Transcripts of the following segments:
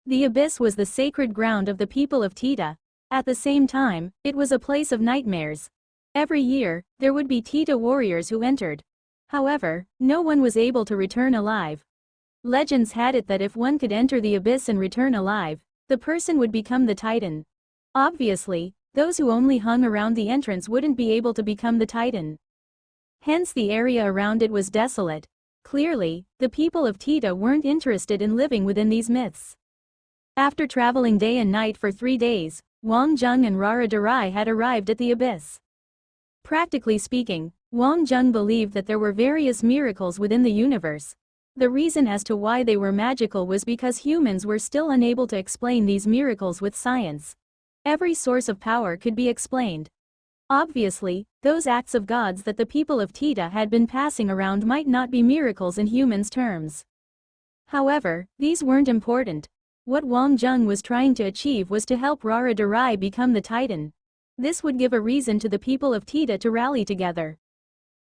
The abyss was the sacred ground of the people of Tita. At the same time, it was a place of nightmares. Every year, there would be Tita warriors who entered. However, no one was able to return alive. Legends had it that if one could enter the abyss and return alive, the person would become the Titan. Obviously, those who only hung around the entrance wouldn't be able to become the Titan. Hence the area around it was desolate. Clearly, the people of Tita weren't interested in living within these myths. After traveling day and night for 3 days, Wang Zheng and Rara Darai had arrived at the abyss. Practically speaking, Wang Zheng believed that there were various miracles within the universe. The reason as to why they were magical was because humans were still unable to explain these miracles with science. Every source of power could be explained. Obviously, those acts of gods that the people of Tita had been passing around might not be miracles in humans' terms. However, these weren't important. What Wang Zheng was trying to achieve was to help Rara Darai become the Titan. This would give a reason to the people of Tita to rally together.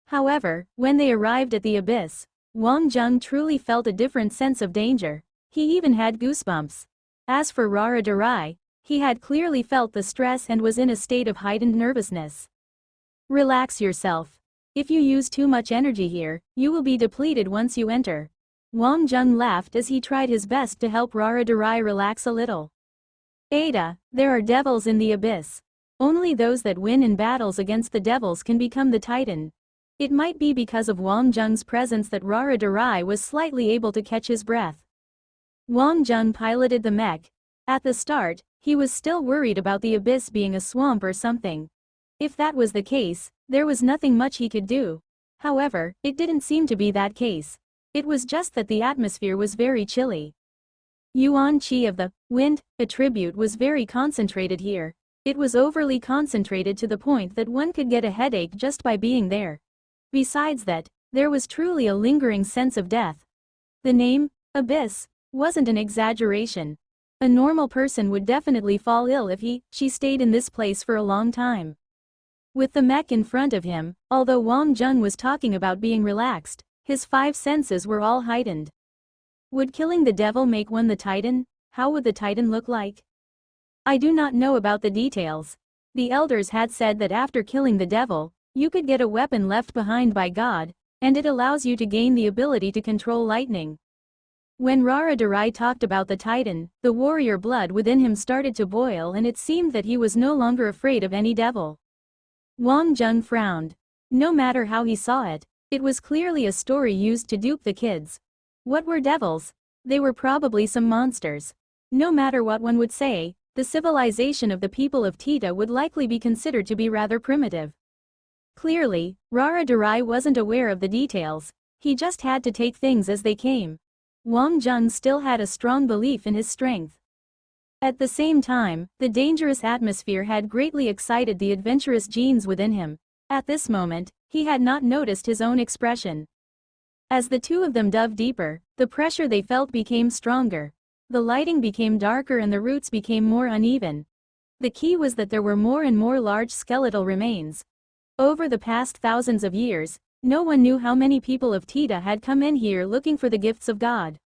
However, when they arrived at the abyss, Wang Zheng truly felt a different sense of danger. He even had goosebumps. As for Rara Darai, he had clearly felt the stress and was in a state of heightened nervousness. Relax yourself. If you use too much energy here, you will be depleted once you enter. Wang Zheng laughed as he tried his best to help Rara Darai relax a little. Ada, there are devils in the abyss. Only those that win in battles against the devils can become the Titan. It might be because of Wang Zheng's presence that Rara Darai was slightly able to catch his breath. Wang Zheng piloted the mech. At the start, he was still worried about the abyss being a swamp or something. If that was the case, there was nothing much he could do. However, it didn't seem to be that case. It was just that the atmosphere was very chilly. Yuan Qi of the wind attribute was very concentrated here. It was overly concentrated to the point that one could get a headache just by being there. Besides that, there was truly a lingering sense of death. The name, abyss, wasn't an exaggeration. A normal person would definitely fall ill if she stayed in this place for a long time. With the mech in front of him, although Wang Zheng was talking about being relaxed, his 5 senses were all heightened. Would killing the devil make one the Titan? How would the Titan look like? I do not know about the details. The elders had said that after killing the devil, you could get a weapon left behind by God, and it allows you to gain the ability to control lightning. When Rara Darai talked about the Titan, the warrior blood within him started to boil and it seemed that he was no longer afraid of any devil. Wang Zheng frowned. No matter how he saw it, it was clearly a story used to dupe the kids. What were devils? They were probably some monsters. No matter what one would say, the civilization of the people of Tita would likely be considered to be rather primitive. Clearly, Rara Darai wasn't aware of the details. He just had to take things as they came. Wang Zheng still had a strong belief in his strength. At the same time, the dangerous atmosphere had greatly excited the adventurous genes within him. At this moment, he had not noticed his own expression. As the two of them dove deeper, the pressure they felt became stronger. The lighting became darker and the roots became more uneven. The key was that there were more and more large skeletal remains. Over the past thousands of years, no one knew how many people of Tita had come in here looking for the gifts of God.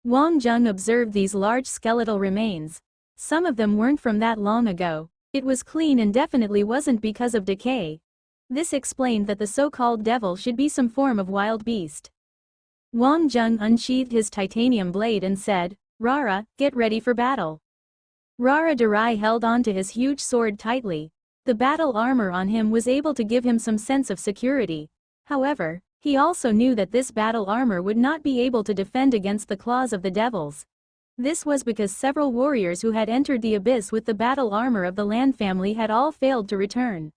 Wang Zheng observed these large skeletal remains. Some of them weren't from that long ago. It was clean and definitely wasn't because of decay. This explained that the so-called devil should be some form of wild beast. Wang Zheng unsheathed his titanium blade and said, "Rara, get ready for battle." Rara Darai held on to his huge sword tightly. The battle armor on him was able to give him some sense of security. However, he also knew that this battle armor would not be able to defend against the claws of the devils. This was because several warriors who had entered the abyss with the battle armor of the Land family had all failed to return.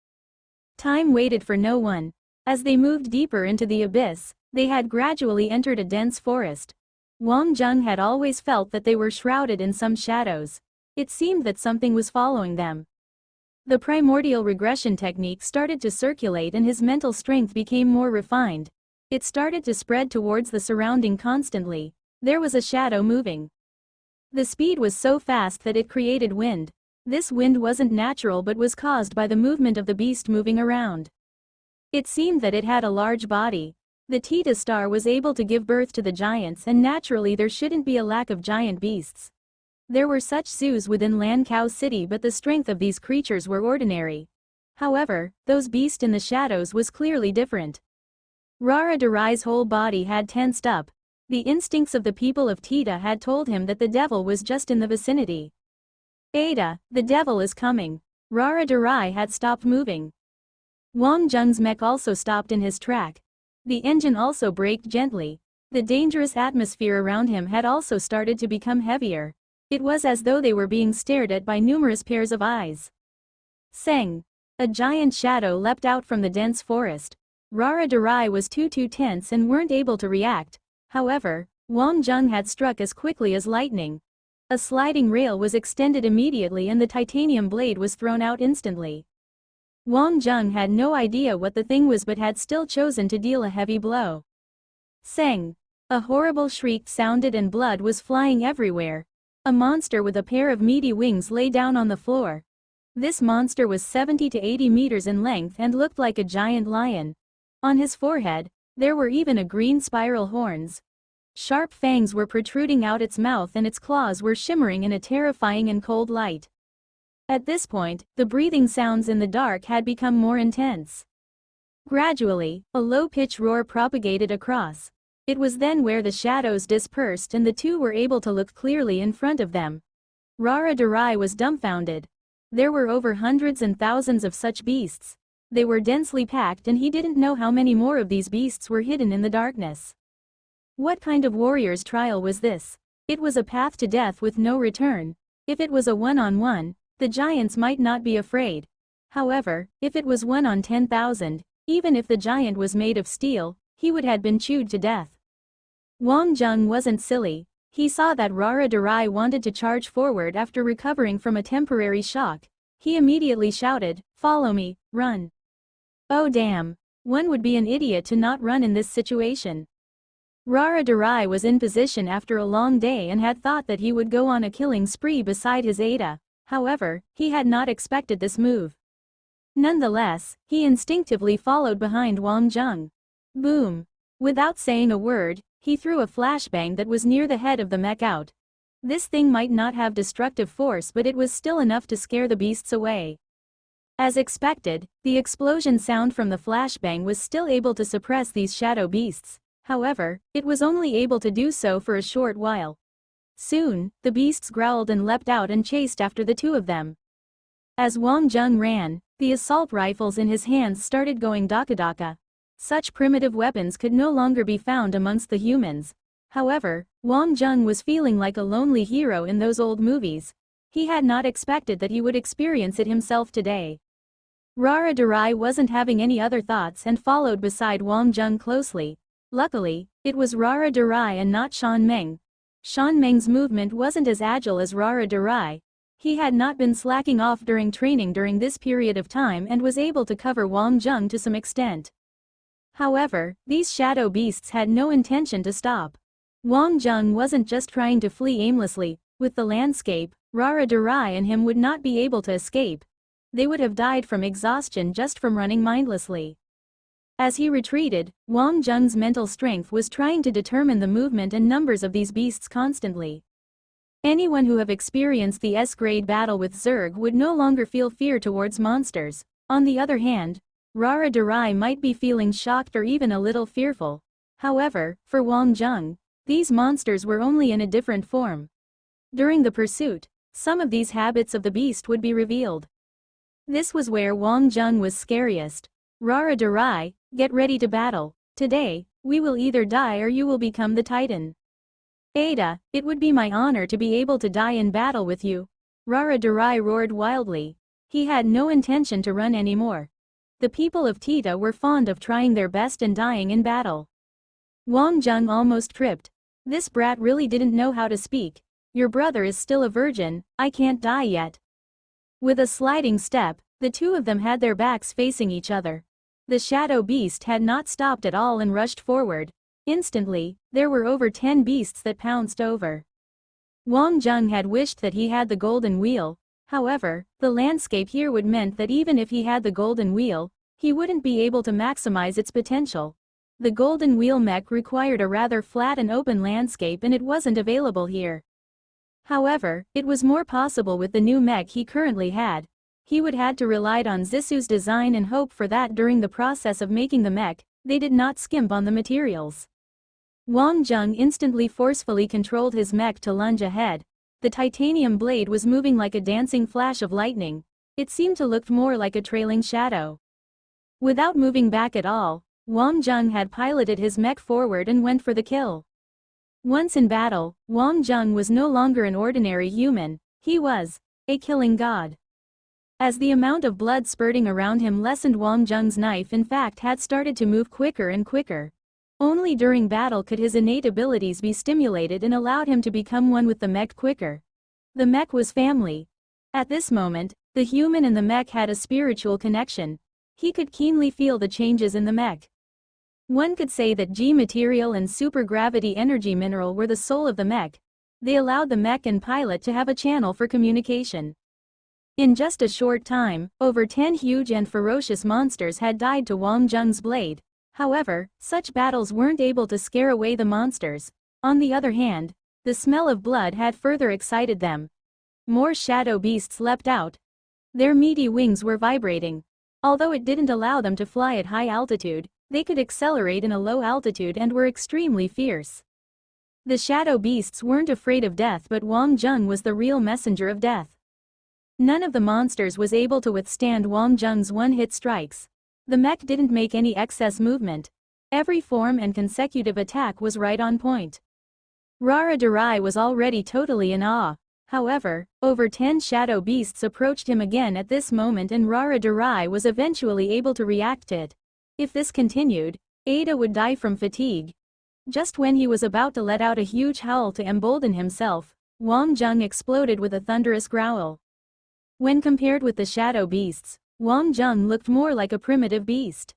Time waited for no one. As they moved deeper into the abyss, they had gradually entered a dense forest. Wang Zheng had always felt that they were shrouded in some shadows. It seemed that something was following them. The primordial regression technique started to circulate and his mental strength became more refined. It started to spread towards the surrounding constantly. There was a shadow moving. The speed was so fast that it created wind. This wind wasn't natural but was caused by the movement of the beast moving around. It seemed that it had a large body. The Tita star was able to give birth to the giants and naturally there shouldn't be a lack of giant beasts. There were such zoos within Lankow City, but the strength of these creatures were ordinary. However, those beasts in the shadows was clearly different. Rara Darai's whole body had tensed up. The instincts of the people of Tita had told him that the devil was just in the vicinity. Ada, the devil is coming. Rara Darai had stopped moving. Wang Zheng's mech also stopped in his track. The engine also braked gently. The dangerous atmosphere around him had also started to become heavier. It was as though they were being stared at by numerous pairs of eyes. Seng. A giant shadow leapt out from the dense forest. Rara Darai was too tense and weren't able to react. However, Wang Zheng had struck as quickly as lightning. A sliding rail was extended immediately and the titanium blade was thrown out instantly. Wang Zheng had no idea what the thing was but had still chosen to deal a heavy blow. Seng. A horrible shriek sounded and blood was flying everywhere. A monster with a pair of meaty wings lay down on the floor. This monster was 70 to 80 meters in length and looked like a giant lion. On his forehead, there were even a green spiral horns. Sharp fangs were protruding out its mouth and its claws were shimmering in a terrifying and cold light. At this point, the breathing sounds in the dark had become more intense. Gradually, a low-pitched roar propagated across. It was then where the shadows dispersed and the two were able to look clearly in front of them. Rara Darai was dumbfounded. There were over hundreds and thousands of such beasts. They were densely packed and he didn't know how many more of these beasts were hidden in the darkness. What kind of warrior's trial was this? It was a path to death with no return. If it was a one-on-one, the giants might not be afraid. However, if it was 1 on 10,000, even if the giant was made of steel, he would have been chewed to death. Wang Zheng wasn't silly. He saw that Rara Darai wanted to charge forward after recovering from a temporary shock. He immediately shouted, "Follow me, run." Oh damn. One would be an idiot to not run in this situation. Rara Darai was in position after a long day and had thought that he would go on a killing spree beside his Ada. However, he had not expected this move. Nonetheless, he instinctively followed behind Wang Zheng. Boom. Without saying a word, he threw a flashbang that was near the head of the mech out. This thing might not have destructive force but it was still enough to scare the beasts away. As expected, the explosion sound from the flashbang was still able to suppress these shadow beasts. However, it was only able to do so for a short while. Soon, the beasts growled and leapt out and chased after the two of them. As Wang Zheng ran, the assault rifles in his hands started going daka-daka. Such primitive weapons could no longer be found amongst the humans. However, Wang Zheng was feeling like a lonely hero in those old movies. He had not expected that he would experience it himself today. Rara Darai wasn't having any other thoughts and followed beside Wang Zheng closely. Luckily, it was Rara Darai and not Shan Meng. Shan Meng's movement wasn't as agile as Rara Darai. He had not been slacking off during training during this period of time and was able to cover Wang Zheng to some extent. However, these shadow beasts had no intention to stop. Wang Zheng wasn't just trying to flee aimlessly. With the landscape, Rara Darai and him would not be able to escape. They would have died from exhaustion just from running mindlessly. As he retreated, Wang Zheng's mental strength was trying to determine the movement and numbers of these beasts constantly. Anyone who have experienced the S-grade battle with Zerg would no longer feel fear towards monsters. On the other hand, Rara Darai might be feeling shocked or even a little fearful. However, for Wang Zheng, these monsters were only in a different form. During the pursuit, some of these habits of the beast would be revealed. This was where Wang Zheng was scariest. Rara Darai, get ready to battle. Today, we will either die or you will become the Titan. Ada, it would be my honor to be able to die in battle with you. Rara Darai roared wildly. He had no intention to run anymore. The people of Tita were fond of trying their best and dying in battle. Wang Zheng almost tripped. This brat really didn't know how to speak. Your brother is still a virgin, I can't die yet. With a sliding step, the two of them had their backs facing each other. The shadow beast had not stopped at all and rushed forward. Instantly, there were over 10 beasts that pounced over. Wang Zheng had wished that he had the golden wheel. However, the landscape here would meant that even if he had the golden wheel, he wouldn't be able to maximize its potential. The golden wheel mech required a rather flat and open landscape and it wasn't available here. However, it was more possible with the new mech he currently had. He would had to rely on Zisu's design and hope for that during the process of making the mech, they did not skimp on the materials. Wang Zheng instantly forcefully controlled his mech to lunge ahead. The titanium blade was moving like a dancing flash of lightning. It seemed to look more like a trailing shadow. Without moving back at all, Wang Zheng had piloted his mech forward and went for the kill. Once in battle, Wang Zheng was no longer an ordinary human, he was a killing god. As the amount of blood spurting around him lessened, Wang Zheng's knife in fact had started to move quicker and quicker. Only during battle could his innate abilities be stimulated and allowed him to become one with the mech quicker. The mech was family. At this moment, the human and the mech had a spiritual connection. He could keenly feel the changes in the mech. One could say that G material and supergravity energy mineral were the soul of the mech. They allowed the mech and pilot to have a channel for communication. In just a short time, over 10 huge and ferocious monsters had died to Wang Zheng's blade. However, such battles weren't able to scare away the monsters. On the other hand, the smell of blood had further excited them. More shadow beasts leapt out. Their meaty wings were vibrating. Although it didn't allow them to fly at high altitude, they could accelerate in a low altitude and were extremely fierce. The shadow beasts weren't afraid of death, but Wang Zheng was the real messenger of death. None of the monsters was able to withstand Wang Zheng's one-hit strikes. The mech didn't make any excess movement. Every form and consecutive attack was right on point. Rara Durai was already totally in awe. However, over 10 shadow beasts approached him again at this moment and Rara Durai was eventually able to react to it. If this continued, Ada would die from fatigue. Just when he was about to let out a huge howl to embolden himself, Wang Zheng exploded with a thunderous growl. When compared with the shadow beasts, Wang Zheng looked more like a primitive beast.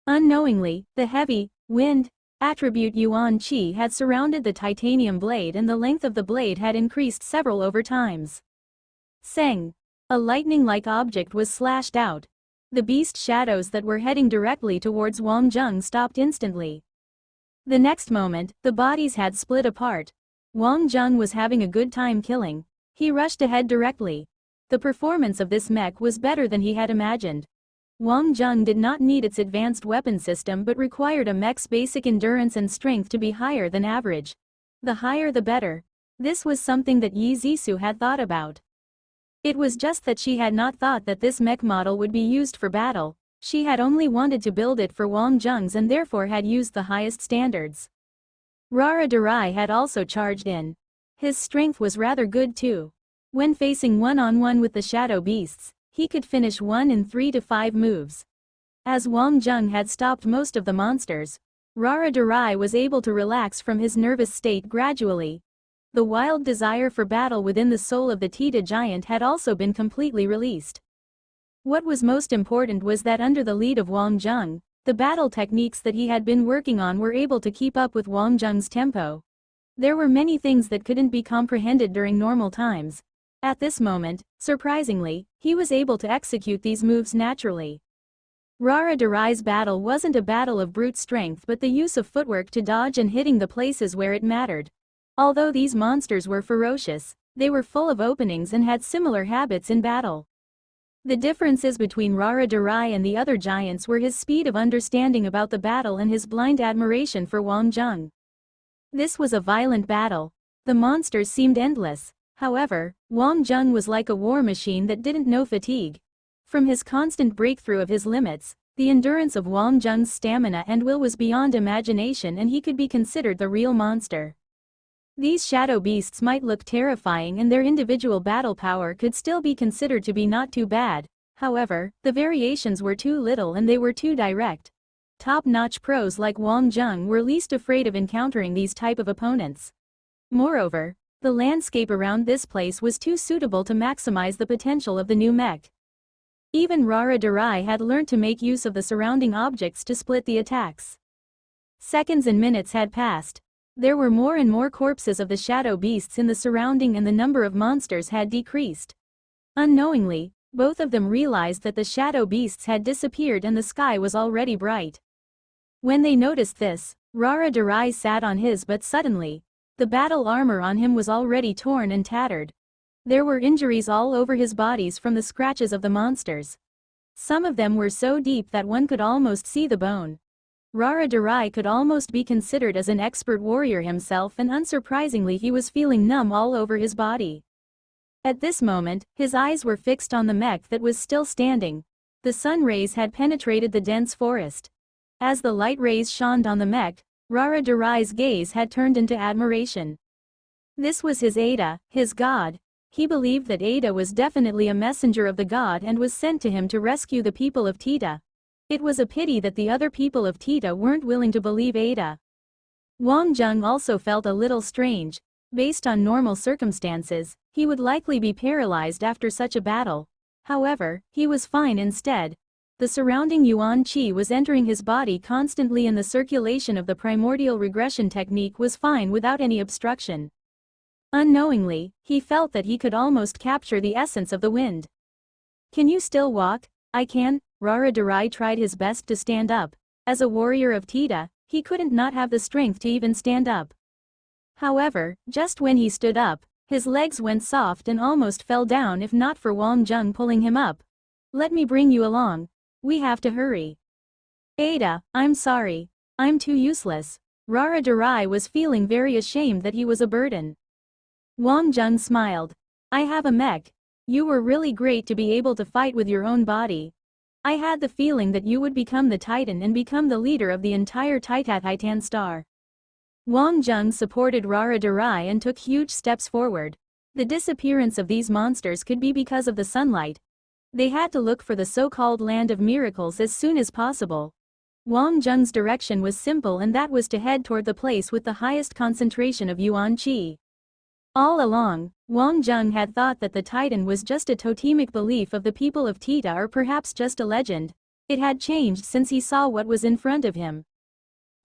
Unknowingly, the heavy, wind, attribute Yuan Qi had surrounded the titanium blade and the length of the blade had increased several over times. Seng! A lightning-like object was slashed out. The beast shadows that were heading directly towards Wang Zheng stopped instantly. The next moment, the bodies had split apart. Wang Zheng was having a good time killing. He rushed ahead directly. The performance of this mech was better than he had imagined. Wang Zheng did not need its advanced weapon system but required a mech's basic endurance and strength to be higher than average. The higher the better. This was something that Yi Zisu had thought about. It was just that she had not thought that this mech model would be used for battle. She had only wanted to build it for Wang Zheng's and therefore had used the highest standards. Rara Durai had also charged in. His strength was rather good too. When facing one-on-one with the shadow beasts, he could finish 1 in 3 to 5 moves. As Wang Zheng had stopped most of the monsters, Rara Durai was able to relax from his nervous state gradually. The wild desire for battle within the soul of the Tita giant had also been completely released. What was most important was that under the lead of Wang Zheng, the battle techniques that he had been working on were able to keep up with Wang Zheng's tempo. There were many things that couldn't be comprehended during normal times. At this moment, surprisingly, he was able to execute these moves naturally. Rara Durai's battle wasn't a battle of brute strength but the use of footwork to dodge and hitting the places where it mattered. Although these monsters were ferocious, they were full of openings and had similar habits in battle. The differences between Rara Durai and the other giants were his speed of understanding about the battle and his blind admiration for Wang Zheng. This was a violent battle. The monsters seemed endless. However, Wang Zheng was like a war machine that didn't know fatigue. From his constant breakthrough of his limits, the endurance of Wang Zheng's stamina and will was beyond imagination and he could be considered the real monster. These shadow beasts might look terrifying and their individual battle power could still be considered to be not too bad. However, the variations were too little and they were too direct. Top-notch pros like Wang Zheng were least afraid of encountering these type of opponents. Moreover, the landscape around this place was too suitable to maximize the potential of the new mech. Even Rara Durai had learnt to make use of the surrounding objects to split the attacks. Seconds and minutes had passed. There were more and more corpses of the shadow beasts in the surrounding and the number of monsters had decreased. Unknowingly, both of them realized that the shadow beasts had disappeared and the sky was already bright. When they noticed this, Rara Durai sat on his butt suddenly. The battle armor on him was already torn and tattered. There were injuries all over his bodies from the scratches of the monsters. Some of them were so deep that one could almost see the bone. Rara Durai could almost be considered as an expert warrior himself, and unsurprisingly he was feeling numb all over his body. At this moment, his eyes were fixed on the mech that was still standing. The sun rays had penetrated the dense forest. As the light rays shone on the mech, Rara Durai's gaze had turned into admiration. This was his Ada, his god. He believed that Ada was definitely a messenger of the god and was sent to him to rescue the people of Tita. It was a pity that the other people of Tita weren't willing to believe Ada. Wang Zheng also felt a little strange. Based on normal circumstances, he would likely be paralyzed after such a battle. However, he was fine instead. The surrounding yuan qi was entering his body constantly, and the circulation of the primordial regression technique was fine without any obstruction. Unknowingly, he felt that he could almost capture the essence of the wind. "Can you still walk?" "I can." Rara Durai tried his best to stand up. As a warrior of Tita, he couldn't not have the strength to even stand up. However, just when he stood up, his legs went soft and almost fell down if not for Wang Zheng pulling him up. "Let me bring you along. We have to hurry." "Ada, I'm sorry. I'm too useless." Rara Durai was feeling very ashamed that he was a burden. Wang Zheng smiled. "I have a mech. You were really great to be able to fight with your own body. I had the feeling that you would become the Titan and become the leader of the entire Titan star." Wang Zheng supported Rara Durai and took huge steps forward. The disappearance of these monsters could be because of the sunlight. They had to look for the so-called land of miracles as soon as possible. Wang Zheng's direction was simple, and that was to head toward the place with the highest concentration of yuan qi. All along, Wang Zheng had thought that the Titan was just a totemic belief of the people of Tita, or perhaps just a legend. It had changed since he saw what was in front of him.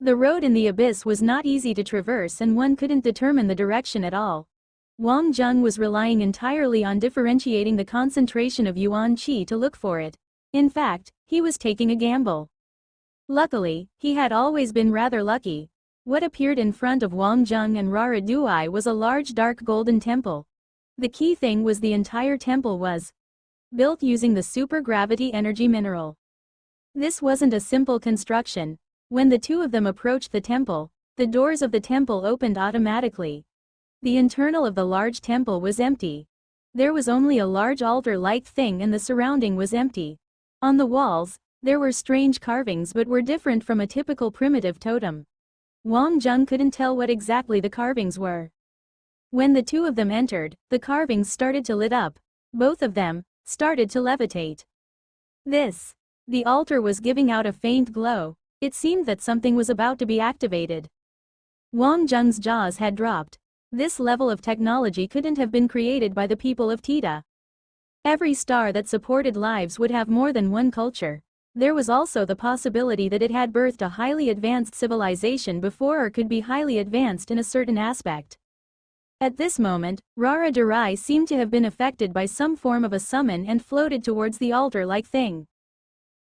The road in the abyss was not easy to traverse, and one couldn't determine the direction at all. Wang Zheng was relying entirely on differentiating the concentration of yuan qi to look for it. In fact, he was taking a gamble. Luckily, he had always been rather lucky. What appeared in front of Wang Zheng and Rara Durai was a large dark golden temple. The key thing was the entire temple was built using the supergravity energy mineral. This wasn't a simple construction. When the two of them approached the temple, the doors of the temple opened automatically. The internal of the large temple was empty. There was only a large altar-like thing, and the surrounding was empty. On the walls, there were strange carvings but were different from a typical primitive totem. Wang Zheng couldn't tell what exactly the carvings were. When the two of them entered, the carvings started to lit up. Both of them started to levitate. The altar was giving out a faint glow. It seemed that something was about to be activated. Wang Zheng's jaws had dropped. This level of technology couldn't have been created by the people of Tita. Every star that supported lives would have more than one culture. There was also the possibility that it had birthed a highly advanced civilization before, or could be highly advanced in a certain aspect. At this moment, Rara Durai seemed to have been affected by some form of a summon and floated towards the altar-like thing.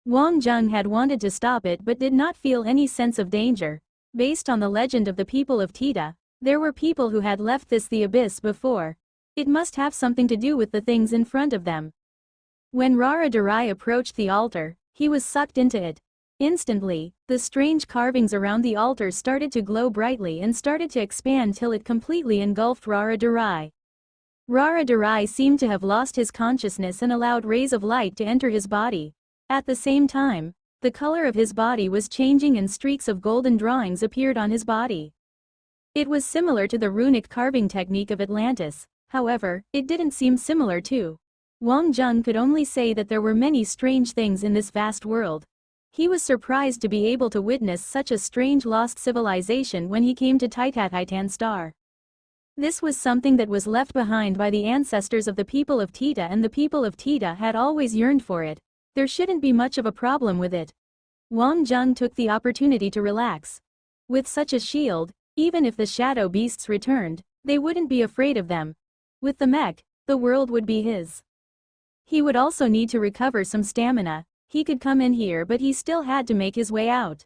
Wang Zheng had wanted to stop it but did not feel any sense of danger. Based on the legend of the people of Tita, there were people who had left the abyss before. It must have something to do with the things in front of them. When Rara Durai approached the altar, he was sucked into it. Instantly, the strange carvings around the altar started to glow brightly and started to expand till it completely engulfed Rara Durai. Rara Durai seemed to have lost his consciousness and allowed rays of light to enter his body. At the same time, the color of his body was changing and streaks of golden drawings appeared on his body. It was similar to the runic carving technique of Atlantis. However, it didn't seem similar to. Wang Zheng could only say that there were many strange things in this vast world. He was surprised to be able to witness such a strange lost civilization when he came to Titan Star. This was something that was left behind by the ancestors of the people of Tita, and the people of Tita had always yearned for it. There shouldn't be much of a problem with it. Wang Zheng took the opportunity to relax. With such a shield, even if the shadow beasts returned, they wouldn't be afraid of them. With the mech, the world would be his. He would also need to recover some stamina. He could come in here, but he still had to make his way out.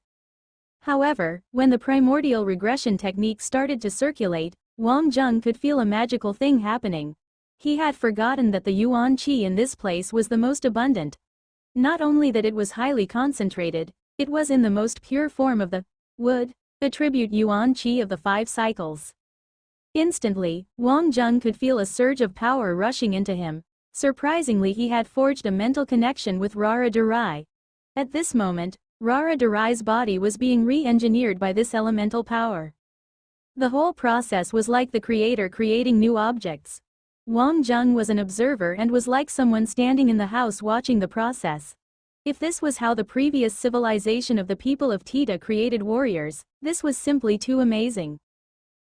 However, when the primordial regression technique started to circulate, Wang Zheng could feel a magical thing happening. He had forgotten that the yuan qi in this place was the most abundant. Not only that it was highly concentrated, it was in the most pure form of the wood, attribute yuan qi of the 5 cycles. Instantly, Wang Zheng could feel a surge of power rushing into him. Surprisingly, he had forged a mental connection with Rara Durai. At this moment, Rara Durai's body was being re-engineered by this elemental power. The whole process was like the creator creating new objects. Wang Zheng was an observer and was like someone standing in the house watching the process. If this was how the previous civilization of the people of Tita created warriors, this was simply too amazing.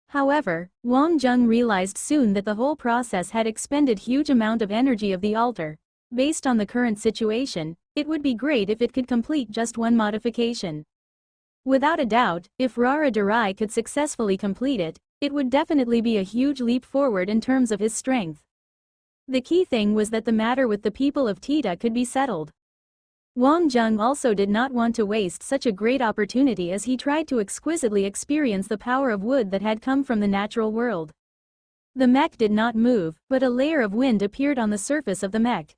However, Wang Zheng realized soon that the whole process had expended huge amount of energy of the altar. Based on the current situation, it would be great if it could complete just one modification. Without a doubt, if Rara Durai could successfully complete it, it would definitely be a huge leap forward in terms of his strength. The key thing was that the matter with the people of Tita could be settled. Wang Zheng also did not want to waste such a great opportunity as he tried to exquisitely experience the power of wood that had come from the natural world. The mech did not move, but a layer of wind appeared on the surface of the mech.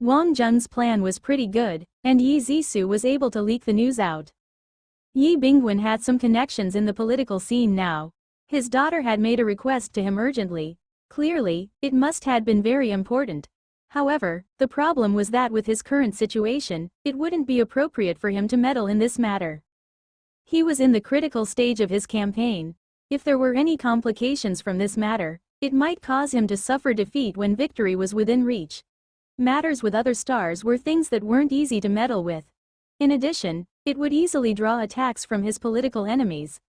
Wang Zheng's plan was pretty good, and Yi Zisu was able to leak the news out. Yi Bingwen had some connections in the political scene now. His daughter had made a request to him urgently. Clearly, it must had been very important. However, the problem was that with his current situation, it wouldn't be appropriate for him to meddle in this matter. He was in the critical stage of his campaign. If there were any complications from this matter, it might cause him to suffer defeat when victory was within reach. Matters with other stars were things that weren't easy to meddle with. In addition, it would easily draw attacks from his political enemies.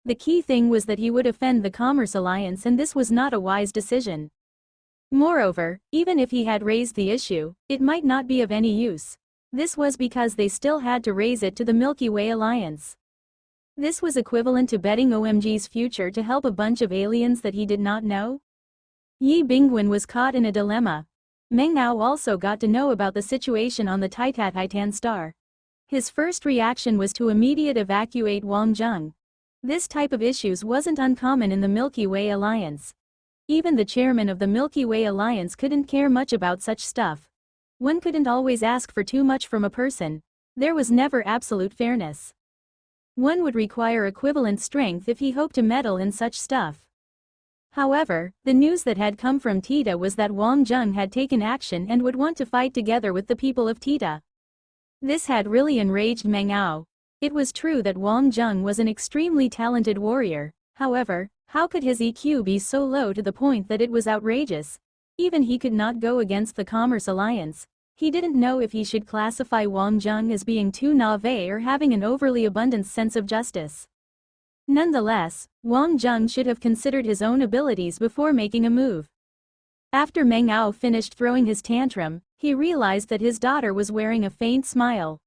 The key thing was that he would offend the Commerce Alliance, and this was not a wise decision. Moreover, even if he had raised the issue, it might not be of any use. This was because they still had to raise it to the Milky Way Alliance. This was equivalent to betting OMG's future to help a bunch of aliens that he did not know. Yi Bingwen was caught in a dilemma. Meng Ao also got to know about the situation on the Titan star. His first reaction was to immediately evacuate Wang Zheng. This type of issues wasn't uncommon in the Milky Way Alliance. Even the chairman of the Milky Way Alliance couldn't care much about such stuff. One couldn't always ask for too much from a person. There was never absolute fairness. One would require equivalent strength if he hoped to meddle in such stuff. However, the news that had come from Tita was that Wang Zheng had taken action and would want to fight together with the people of Tita. This had really enraged Meng Ao. It was true that Wang Zheng was an extremely talented warrior. However, how could his EQ be so low to the point that it was outrageous? Even he could not go against the Commerce Alliance. He didn't know if he should classify Wang Zheng as being too naïve or having an overly abundant sense of justice. Nonetheless, Wang Zheng should have considered his own abilities before making a move. After Meng Ao finished throwing his tantrum, he realized that his daughter was wearing a faint smile.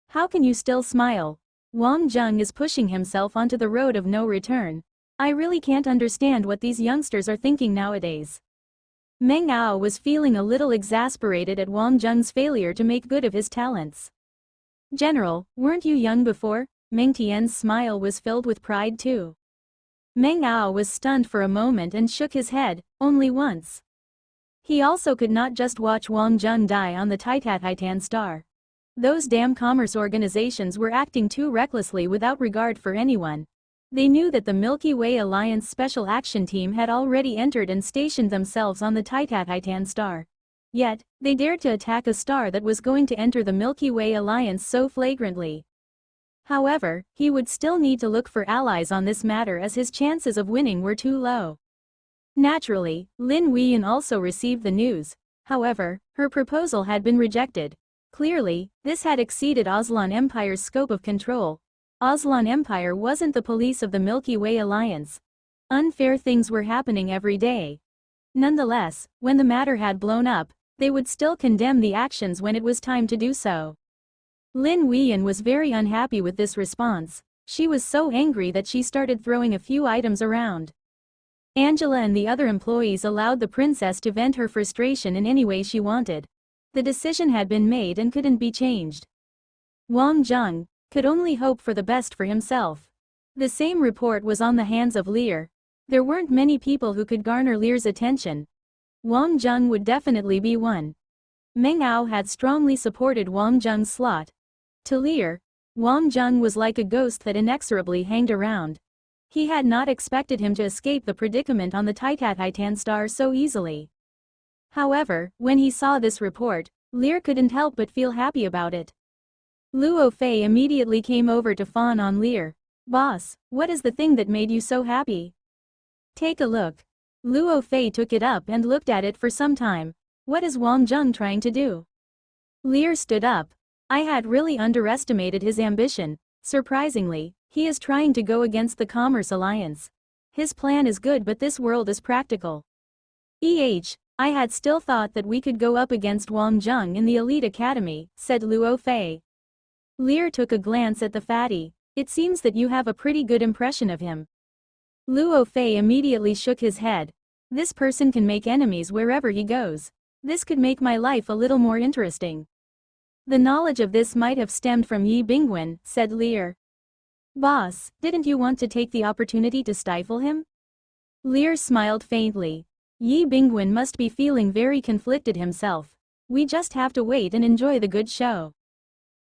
How can you still smile? Wang Zheng is pushing himself onto the road of no return. I really can't understand what these youngsters are thinking nowadays. Meng Ao was feeling a little exasperated at Wang Zheng's failure to make good of his talents. General, weren't you young before? Meng Tian's smile was filled with pride too. Meng Ao was stunned for a moment and shook his head, only once. He also could not just watch Wang Zheng die on the Titan star. Those damn commerce organizations were acting too recklessly without regard for anyone. They knew that the Milky Way Alliance Special Action Team had already entered and stationed themselves on the Titan star. Yet, they dared to attack a star that was going to enter the Milky Way Alliance so flagrantly. However, he would still need to look for allies on this matter as his chances of winning were too low. Naturally, Lin Weiyan also received the news. However, her proposal had been rejected. Clearly, this had exceeded Aslan Empire's scope of control. Aslan Empire wasn't the police of the Milky Way Alliance. Unfair things were happening every day. Nonetheless, when the matter had blown up, they would still condemn the actions when it was time to do so. Lin Weiyan was very unhappy with this response. She was so angry that she started throwing a few items around. Angela and the other employees allowed the princess to vent her frustration in any way she wanted. The decision had been made and couldn't be changed. Wang Zheng could only hope for the best for himself. The same report was on the hands of Lear. There weren't many people who could garner Lear's attention. Wang Zheng would definitely be one. Meng Ao had strongly supported Wang Zheng's slot. To Lear, Wang Zheng was like a ghost that inexorably hanged around. He had not expected him to escape the predicament on the Titan star so easily. However, when he saw this report, Lear couldn't help but feel happy about it. Luo Fei immediately came over to fawn on Lear. "Boss, what is the thing that made you so happy? Take a look." Luo Fei took it up and looked at it for some time. "What is Wang Zheng trying to do?" Lear stood up. "I had really underestimated his ambition. Surprisingly, he is trying to go against the Commerce Alliance. His plan is good, but this world is practical. I had still thought that we could go up against Wang Zheng in the Elite Academy," said Luo Fei. Lear took a glance at the fatty. "It seems that you have a pretty good impression of him." Luo Fei immediately shook his head. "This person can make enemies wherever he goes. This could make my life a little more interesting." "The knowledge of this might have stemmed from Yi Bingwen," said Lear. "Boss, didn't you want to take the opportunity to stifle him?" Lear smiled faintly. "Yi Bingwen must be feeling very conflicted himself. We just have to wait and enjoy the good show.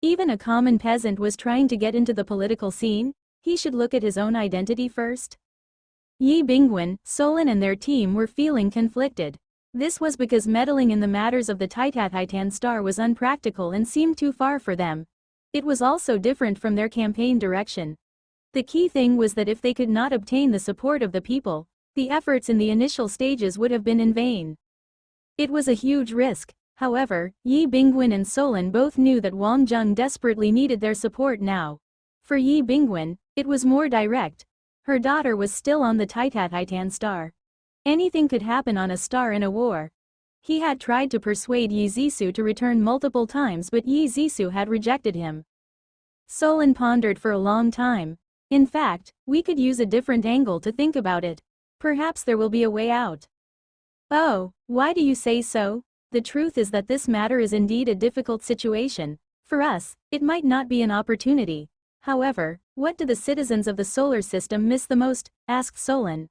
Even a common peasant was trying to get into the political scene. He should look at his own identity first." Yi Bingwen, Solon and their team were feeling conflicted. This was because meddling in the matters of the Titan star was unpractical and seemed too far for them. It was also different from their campaign direction. The key thing was that if they could not obtain the support of the people, the efforts in the initial stages would have been in vain. It was a huge risk. However, Yi Bingwen and Solon both knew that Wang Zheng desperately needed their support now. For Yi Bingwen, it was more direct. Her daughter was still on the Titan star. Anything could happen on a star in a war. He had tried to persuade Yi Zixu to return multiple times, but Yi Zixu had rejected him. Solon pondered for a long time. "In fact, we could use a different angle to think about it. Perhaps there will be a way out." "Oh, why do you say so?" "The truth is that this matter is indeed a difficult situation. For us, it might not be an opportunity. However, what do the citizens of the solar system miss the most?" asked Solon.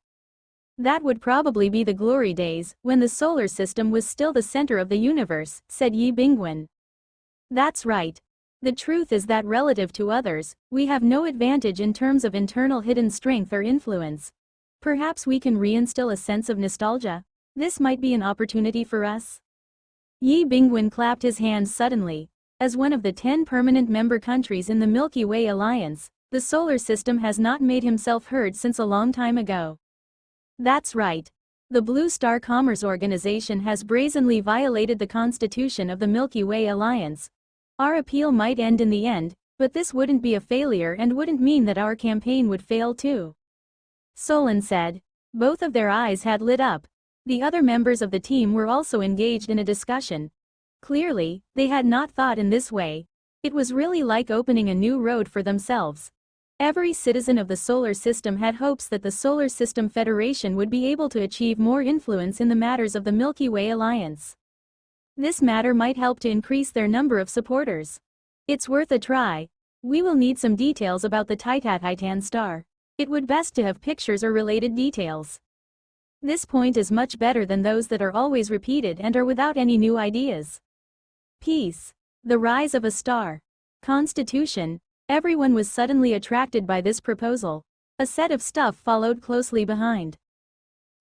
"That would probably be the glory days, when the solar system was still the center of the universe," said Yi Bingwen. "That's right. The truth is that relative to others, we have no advantage in terms of internal hidden strength or influence. Perhaps we can reinstill a sense of nostalgia. This might be an opportunity for us." Yi Bingwen clapped his hands suddenly. As one of the 10 permanent member countries in the Milky Way Alliance, the solar system has not made himself heard since a long time ago. "That's right. The Blue Star Commerce Organization has brazenly violated the constitution of the Milky Way Alliance. Our appeal might end in the end, but this wouldn't be a failure and wouldn't mean that our campaign would fail too," Solon said. Both of their eyes had lit up. The other members of the team were also engaged in a discussion. Clearly, they had not thought in this way. It was really like opening a new road for themselves. Every citizen of the solar system had hopes that the Solar System Federation would be able to achieve more influence in the matters of the Milky Way Alliance. This matter might help to increase their number of supporters. "It's worth a try. We will need some details about the Titan star. It would best to have pictures or related details. This point is much better than those that are always repeated and are without any new ideas." Peace. The rise of a star. Constitution. Everyone was suddenly attracted by this proposal. A set of stuff followed closely behind.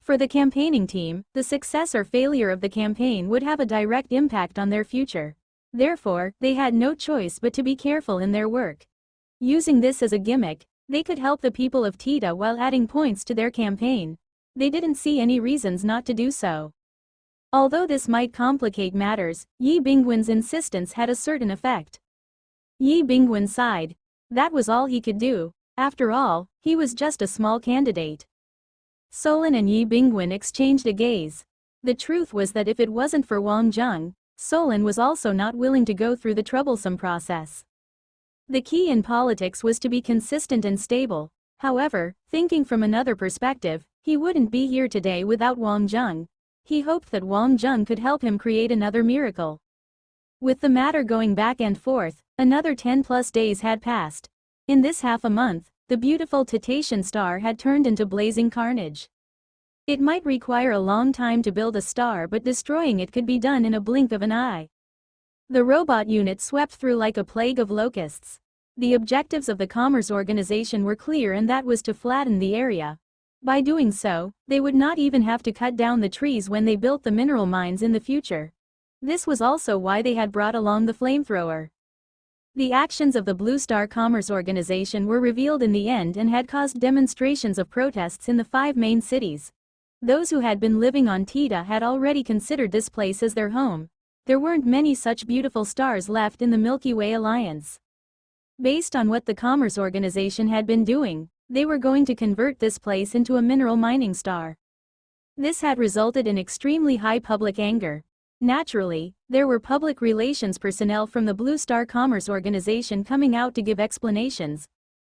For the campaigning team, the success or failure of the campaign would have a direct impact on their future. Therefore, they had no choice but to be careful in their work. Using this as a gimmick, they could help the people of Tita while adding points to their campaign. They didn't see any reasons not to do so. Although this might complicate matters, Yi Bingwen's insistence had a certain effect. Yi Bingwen sighed. That was all he could do. After all, he was just a small candidate. Solon and Yi Bingwen exchanged a gaze. The truth was that if it wasn't for Wang Zheng, Solon was also not willing to go through the troublesome process. The key in politics was to be consistent and stable. However, thinking from another perspective, he wouldn't be here today without Wang Zheng. He hoped that Wang Zheng could help him create another miracle. With the matter going back and forth, another 10+ days had passed. In this half a month, the beautiful Titan star had turned into blazing carnage. It might require a long time to build a star, but destroying it could be done in a blink of an eye. The robot unit swept through like a plague of locusts. The objectives of the Commerce Organization were clear, and that was to flatten the area. By doing so, they would not even have to cut down the trees when they built the mineral mines in the future. This was also why they had brought along the flamethrower. The actions of the Blue Star Commerce Organization were revealed in the end and had caused demonstrations of protests in the 5 main cities. Those who had been living on Tita had already considered this place as their home. There weren't many such beautiful stars left in the Milky Way alliance. Based on what the Commerce Organization had been doing, they were going to convert this place into a mineral mining star. This had resulted in extremely high public anger. Naturally, there were public relations personnel from the Blue Star Commerce Organization coming out to give explanations.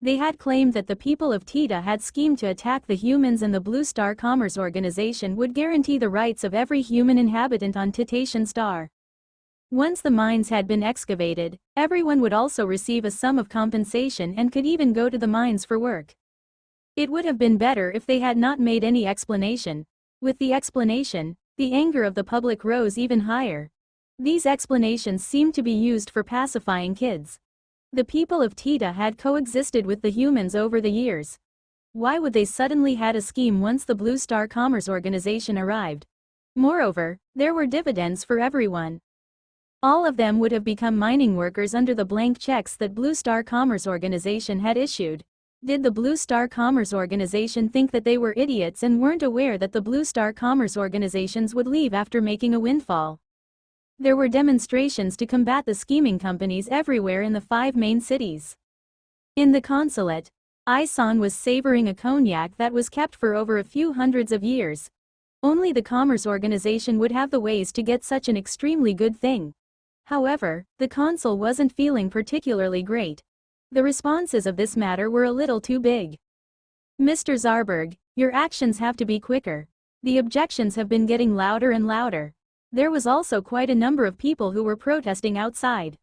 They had claimed that the people of Tita had schemed to attack the humans, and the Blue Star Commerce Organization would guarantee the rights of every human inhabitant on Titation Star. Once the mines had been excavated, everyone would also receive a sum of compensation and could even go to the mines for work. It would have been better if they had not made any explanation. With the explanation, the anger of the public rose even higher. These explanations seemed to be used for pacifying kids. The people of Tita had coexisted with the humans over the years. Why would they suddenly had a scheme once the Blue Star Commerce Organization arrived? Moreover, there were dividends for everyone. All of them would have become mining workers under the blank checks that Blue Star Commerce Organization had issued. Did the Blue Star Commerce Organization think that they were idiots and weren't aware that the Blue Star Commerce Organizations would leave after making a windfall? There were demonstrations to combat the scheming companies everywhere in the 5 main cities. In the consulate, Isan was savoring a cognac that was kept for over a few hundreds of years. Only the Commerce Organization would have the ways to get such an extremely good thing. However, the consul wasn't feeling particularly great. The responses of this matter were a little too big. Mr. Zarberg, your actions have to be quicker. The objections have been getting louder and louder. There was also quite a number of people who were protesting outside.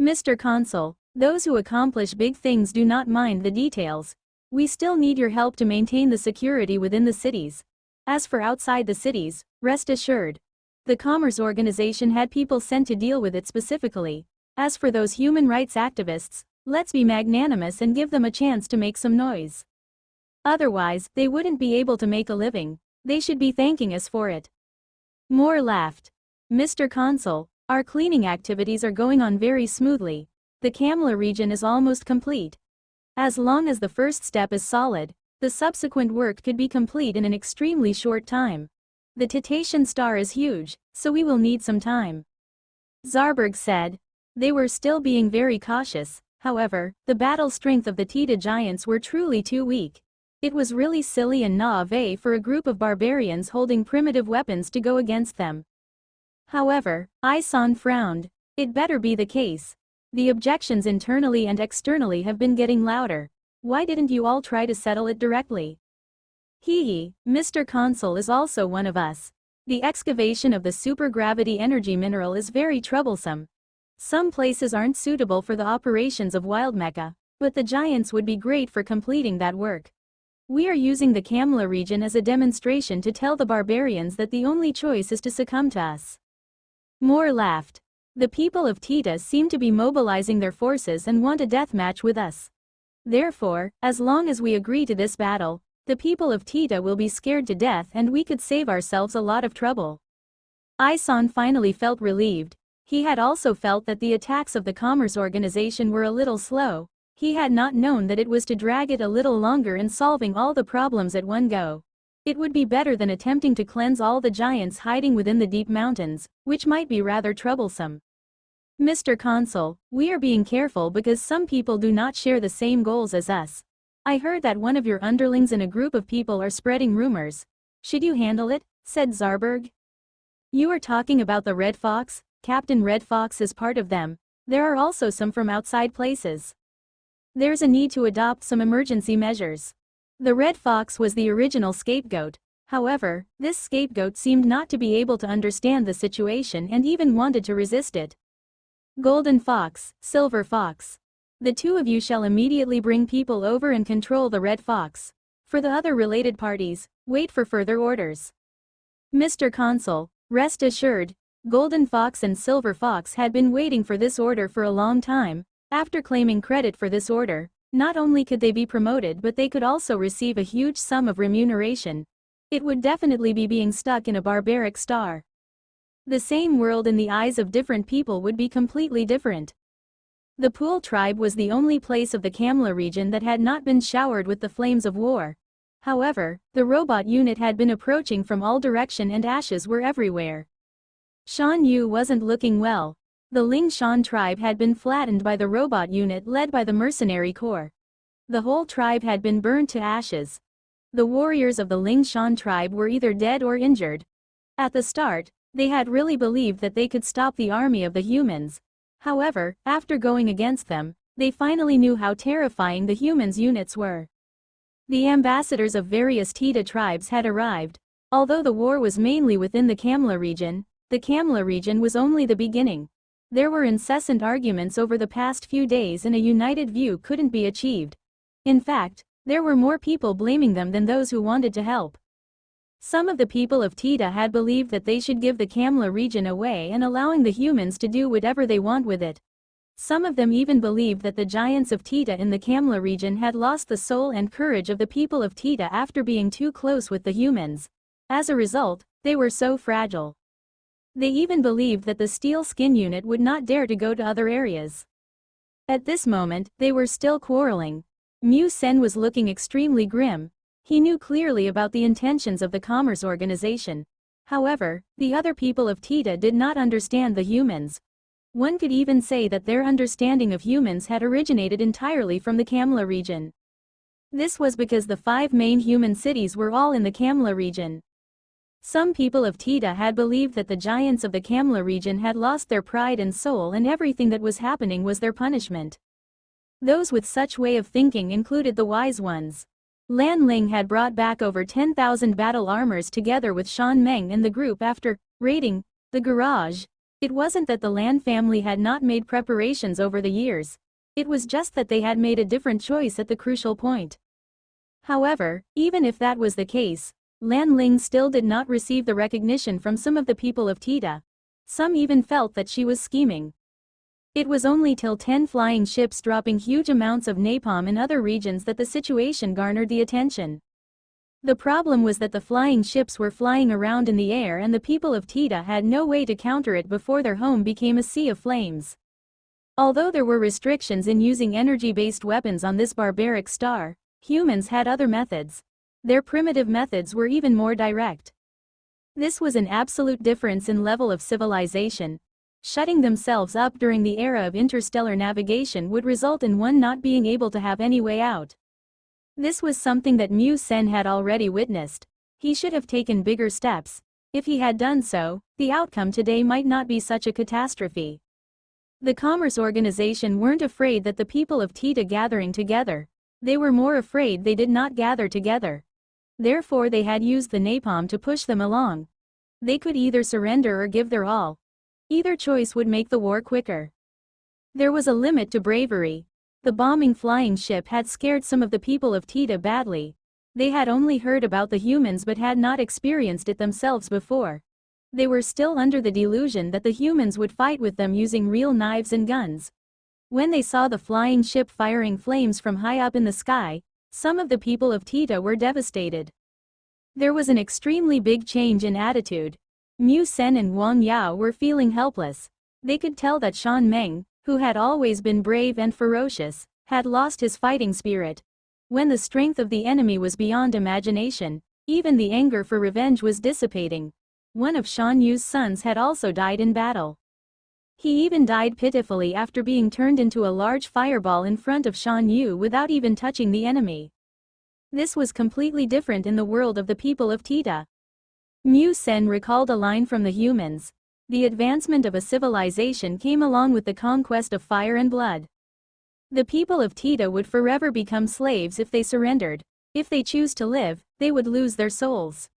Mr. Consul, those who accomplish big things do not mind the details. We still need your help to maintain the security within the cities. As for outside the cities, rest assured. The Commerce Organization had people sent to deal with it specifically. As for those human rights activists, let's be magnanimous and give them a chance to make some noise. Otherwise, they wouldn't be able to make a living. They should be thanking us for it. Moore laughed. Mr. Consul, our cleaning activities are going on very smoothly. The Kamla region is almost complete. As long as the first step is solid, the subsequent work could be complete in an extremely short time. The Titation star is huge, so we will need some time. Zarberg said. They were still being very cautious. However, the battle strength of the Tita giants were truly too weak. It was really silly and naïve for a group of barbarians holding primitive weapons to go against them. However, Isan frowned. It better be the case. The objections internally and externally have been getting louder. Why didn't you all try to settle it directly? Mr. Consul is also one of us. The excavation of the supergravity energy mineral is very troublesome. Some places aren't suitable for the operations of Wild Mecha, but the giants would be great for completing that work. We are using the Kamla region as a demonstration to tell the barbarians that the only choice is to succumb to us. Moore laughed. The people of Tita seem to be mobilizing their forces and want a death match with us. Therefore, as long as we agree to this battle, the people of Tita will be scared to death and we could save ourselves a lot of trouble. Isan finally felt relieved. He had also felt that the attacks of the Commerce Organization were a little slow. He had not known that it was to drag it a little longer in solving all the problems at one go. It would be better than attempting to cleanse all the giants hiding within the deep mountains, which might be rather troublesome. Mr. Consul, we are being careful because some people do not share the same goals as us. I heard that one of your underlings and a group of people are spreading rumors. Should you handle it? Said Zarberg. You are talking about the Red Fox? Captain Red Fox is part of them. There are also some from outside places. There's a need to adopt some emergency measures. The Red Fox was the original scapegoat. However, this scapegoat seemed not to be able to understand the situation and even wanted to resist it. Golden Fox, Silver Fox. The two of you shall immediately bring people over and control the Red Fox. For the other related parties, wait for further orders. Mr. Consul, rest assured, Golden Fox and Silver Fox had been waiting for this order for a long time. After claiming credit for this order, not only could they be promoted but they could also receive a huge sum of remuneration. It would definitely be being stuck in a barbaric star. The same world in the eyes of different people would be completely different. The Pool tribe was the only place of the Kamla region that had not been showered with the flames of war. However, the robot unit had been approaching from all direction and ashes were everywhere. Shan Yu wasn't looking well. The Ling Shan tribe had been flattened by the robot unit led by the mercenary corps. The whole tribe had been burned to ashes. The warriors of the Ling Shan tribe were either dead or injured. At the start, they had really believed that they could stop the army of the humans. However, after going against them, they finally knew how terrifying the humans' units were. The ambassadors of various Tita tribes had arrived. Although the war was mainly within the Kamla region was only the beginning. There were incessant arguments over the past few days and a united view couldn't be achieved. In fact, there were more people blaming them than those who wanted to help. Some of the people of Tita had believed that they should give the Kamla region away and allowing the humans to do whatever they want with it. Some of them even believed that the giants of Tita in the Kamla region had lost the soul and courage of the people of Tita after being too close with the humans. As a result, they were so fragile. They even believed that the steel skin unit would not dare to go to other areas. At this moment, they were still quarreling. Mu Sen was looking extremely grim. He knew clearly about the intentions of the Commerce Organization. However, the other people of Tita did not understand the humans. One could even say that their understanding of humans had originated entirely from the Kamla region. This was because the 5 main human cities were all in the Kamla region. Some people of Tita had believed that the giants of the Kamla region had lost their pride and soul and everything that was happening was their punishment. Those with such way of thinking included the wise ones. Lan Ling had brought back over 10,000 battle armors together with Shan Meng and the group after raiding the garage. It wasn't that the Lan family had not made preparations over the years. It was just that they had made a different choice at the crucial point. However, even if that was the case, Lan Ling still did not receive the recognition from some of the people of Tita. Some even felt that she was scheming. It was only till 10 flying ships dropping huge amounts of napalm in other regions that the situation garnered the attention. The problem was that the flying ships were flying around in the air and the people of Tita had no way to counter it before their home became a sea of flames. Although there were restrictions in using energy-based weapons on this barbaric star, humans had other methods. Their primitive methods were even more direct. This was an absolute difference in level of civilization. Shutting themselves up during the era of interstellar navigation would result in one not being able to have any way out. This was something that Mu Sen had already witnessed. He should have taken bigger steps. If he had done so, the outcome today might not be such a catastrophe. The Commerce Organization weren't afraid that the people of Tita gathering together. They were more afraid they did not gather together. Therefore they had used the napalm to push them along. They could either surrender or give their all. Either choice would make the war quicker. There was a limit to bravery. The bombing flying ship had scared some of the people of Tita badly. They had only heard about the humans but had not experienced it themselves before. They were still under the delusion that the humans would fight with them using real knives and guns. When they saw the flying ship firing flames from high up in the sky, some of the people of Tita were devastated. There was an extremely big change in attitude. Mu Sen and Wang Yao were feeling helpless. They could tell that Shan Meng, who had always been brave and ferocious, had lost his fighting spirit. When the strength of the enemy was beyond imagination, even the anger for revenge was dissipating. One of Shan Yu's sons had also died in battle. He even died pitifully after being turned into a large fireball in front of Shan Yu without even touching the enemy. This was completely different in the world of the people of Tita. Mu Sen recalled a line from the humans. The advancement of a civilization came along with the conquest of fire and blood. The people of Tita would forever become slaves if they surrendered. If they choose to live, they would lose their souls.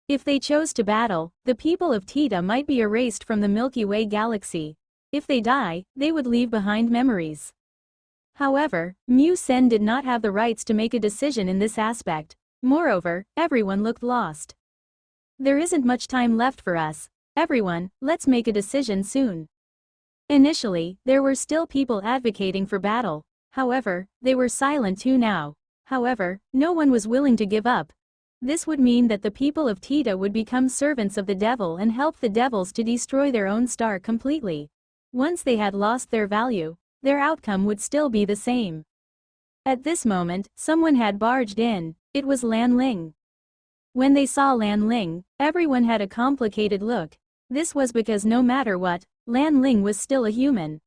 If they chose to battle, the people of Tita might be erased from the Milky Way galaxy. If they die, they would leave behind memories. However, Mu Sen did not have the rights to make a decision in this aspect. Moreover, everyone looked lost. There isn't much time left for us. Everyone, let's make a decision soon. Initially, there were still people advocating for battle. However, they were silent too now. However, no one was willing to give up. This would mean that the people of Tita would become servants of the devil and help the devils to destroy their own star completely. Once they had lost their value, their outcome would still be the same. At this moment, someone had barged in. It was Lan Ling. When they saw Lan Ling, everyone had a complicated look. This was because no matter what, Lan Ling was still a human.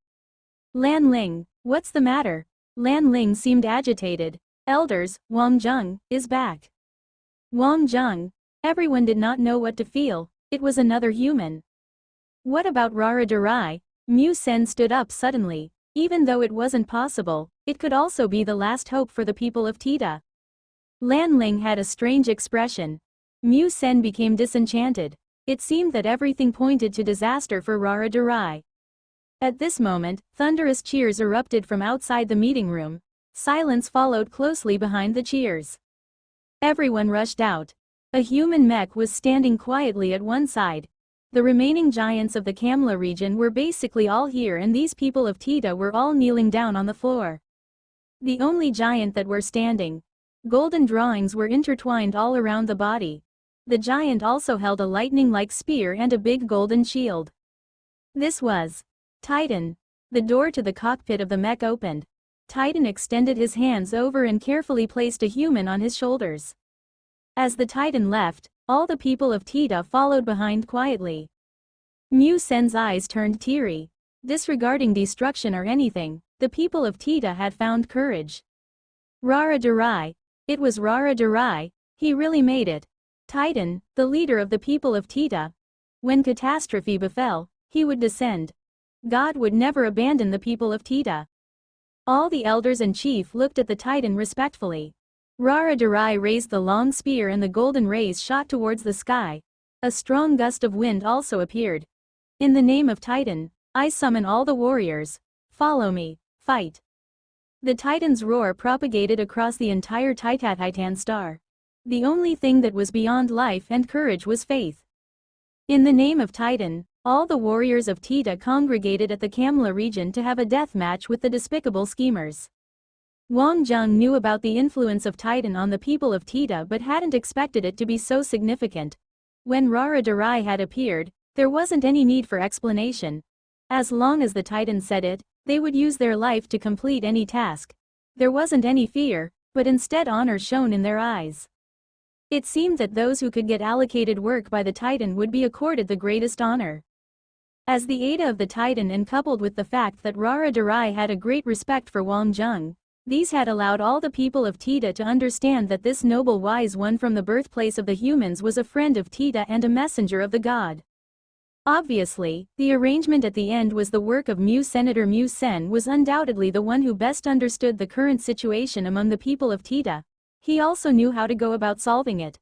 Lan Ling, what's the matter? Lan Ling seemed agitated. Elders, Wang Zheng, is back. Wang Zheng. Everyone did not know what to feel. It was another human. What about Rara Durai? Mu Sen stood up suddenly. Even though it wasn't possible, it could also be the last hope for the people of Tita. Lan Ling had a strange expression. Mu Sen became disenchanted. It seemed that everything pointed to disaster for Rara Durai. At this moment, thunderous cheers erupted from outside the meeting room. Silence followed closely behind the cheers. Everyone rushed out. A human mech was standing quietly at one side. The remaining giants of the Kamla region were basically all here, and these people of Tita were all kneeling down on the floor. The only giant that were standing. Golden drawings were intertwined all around the body. The giant also held a lightning-like spear and a big golden shield. This was Titan. The door to the cockpit of the mech opened. Titan extended his hands over and carefully placed a human on his shoulders. As the Titan left, all the people of Tita followed behind quietly. Mu Sen's eyes turned teary. Disregarding destruction or anything, the people of Tita had found courage. Rara Durai. It was Rara Durai. He really made it. Titan, the leader of the people of Tita. When catastrophe befell, he would descend. God would never abandon the people of Tita. All the elders and chief looked at the Titan respectfully. Rara Durai raised the long spear and the golden rays shot towards the sky. A strong gust of wind also appeared. In the name of Titan, I summon all the warriors. Follow me, fight. The Titan's roar propagated across the entire Titan star. The only thing that was beyond life and courage was faith. In the name of Titan, all the warriors of Tita congregated at the Kamla region to have a death match with the despicable schemers. Wang Zheng knew about the influence of Titan on the people of Tita but hadn't expected it to be so significant. When Rara Durai had appeared, there wasn't any need for explanation. As long as the Titan said it, they would use their life to complete any task. There wasn't any fear, but instead honor shone in their eyes. It seemed that those who could get allocated work by the Titan would be accorded the greatest honor. As the Ada of the Titan, and coupled with the fact that Rara Durai had a great respect for Wang Zheng, these had allowed all the people of Tita to understand that this noble wise one from the birthplace of the humans was a friend of Tita and a messenger of the god. Obviously, the arrangement at the end was the work of Mu. Senator Mu Sen was undoubtedly the one who best understood the current situation among the people of Tita. He also knew how to go about solving it.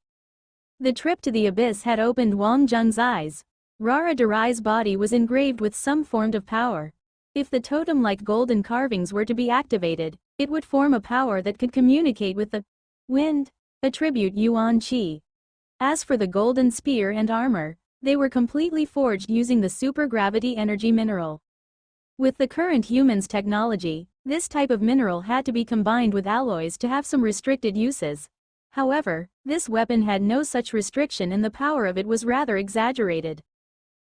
The trip to the abyss had opened Wang Zheng's eyes. Rara Durai's body was engraved with some form of power. If the totem-like golden carvings were to be activated, it would form a power that could communicate with the wind. Attribute Yuan Qi. As for the golden spear and armor, they were completely forged using the supergravity energy mineral. With the current humans' technology, this type of mineral had to be combined with alloys to have some restricted uses. However, this weapon had no such restriction and the power of it was rather exaggerated.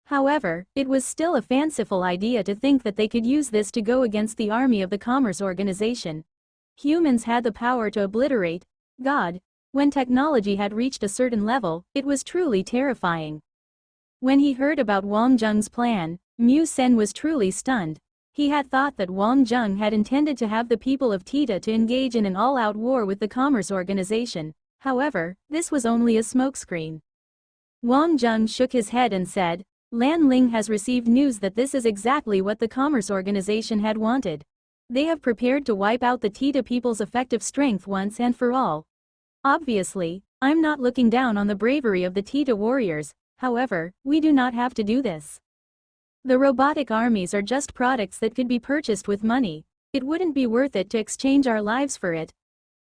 However, it was still a fanciful idea to think that they could use this to go against the army of the Commerce Organization. Humans had the power to obliterate God. When technology had reached a certain level, it was truly terrifying. When he heard about Wang Zheng's plan, Mu Sen was truly stunned. He had thought that Wang Zheng had intended to have the people of Tita to engage in an all-out war with the Commerce Organization. However, this was only a smokescreen. Wang Zheng shook his head and said, Lan Ling has received news that this is exactly what the Commerce Organization had wanted. They have prepared to wipe out the Tita people's effective strength once and for all. Obviously, I'm not looking down on the bravery of the Tita warriors. However, we do not have to do this. The robotic armies are just products that could be purchased with money. It wouldn't be worth it to exchange our lives for it.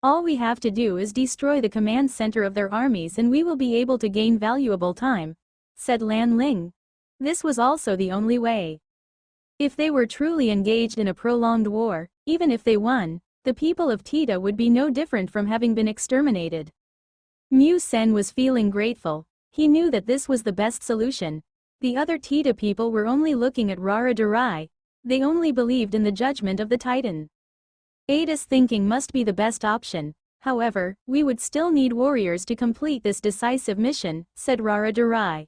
All we have to do is destroy the command center of their armies and we will be able to gain valuable time, said Lan Ling. This was also the only way. If they were truly engaged in a prolonged war, even if they won, the people of Tita would be no different from having been exterminated. Mu Sen was feeling grateful. He knew that this was the best solution. The other Tita people were only looking at Rara Durai. They only believed in the judgment of the Titan. Ada's thinking must be the best option. However, we would still need warriors to complete this decisive mission, said Rara Durai.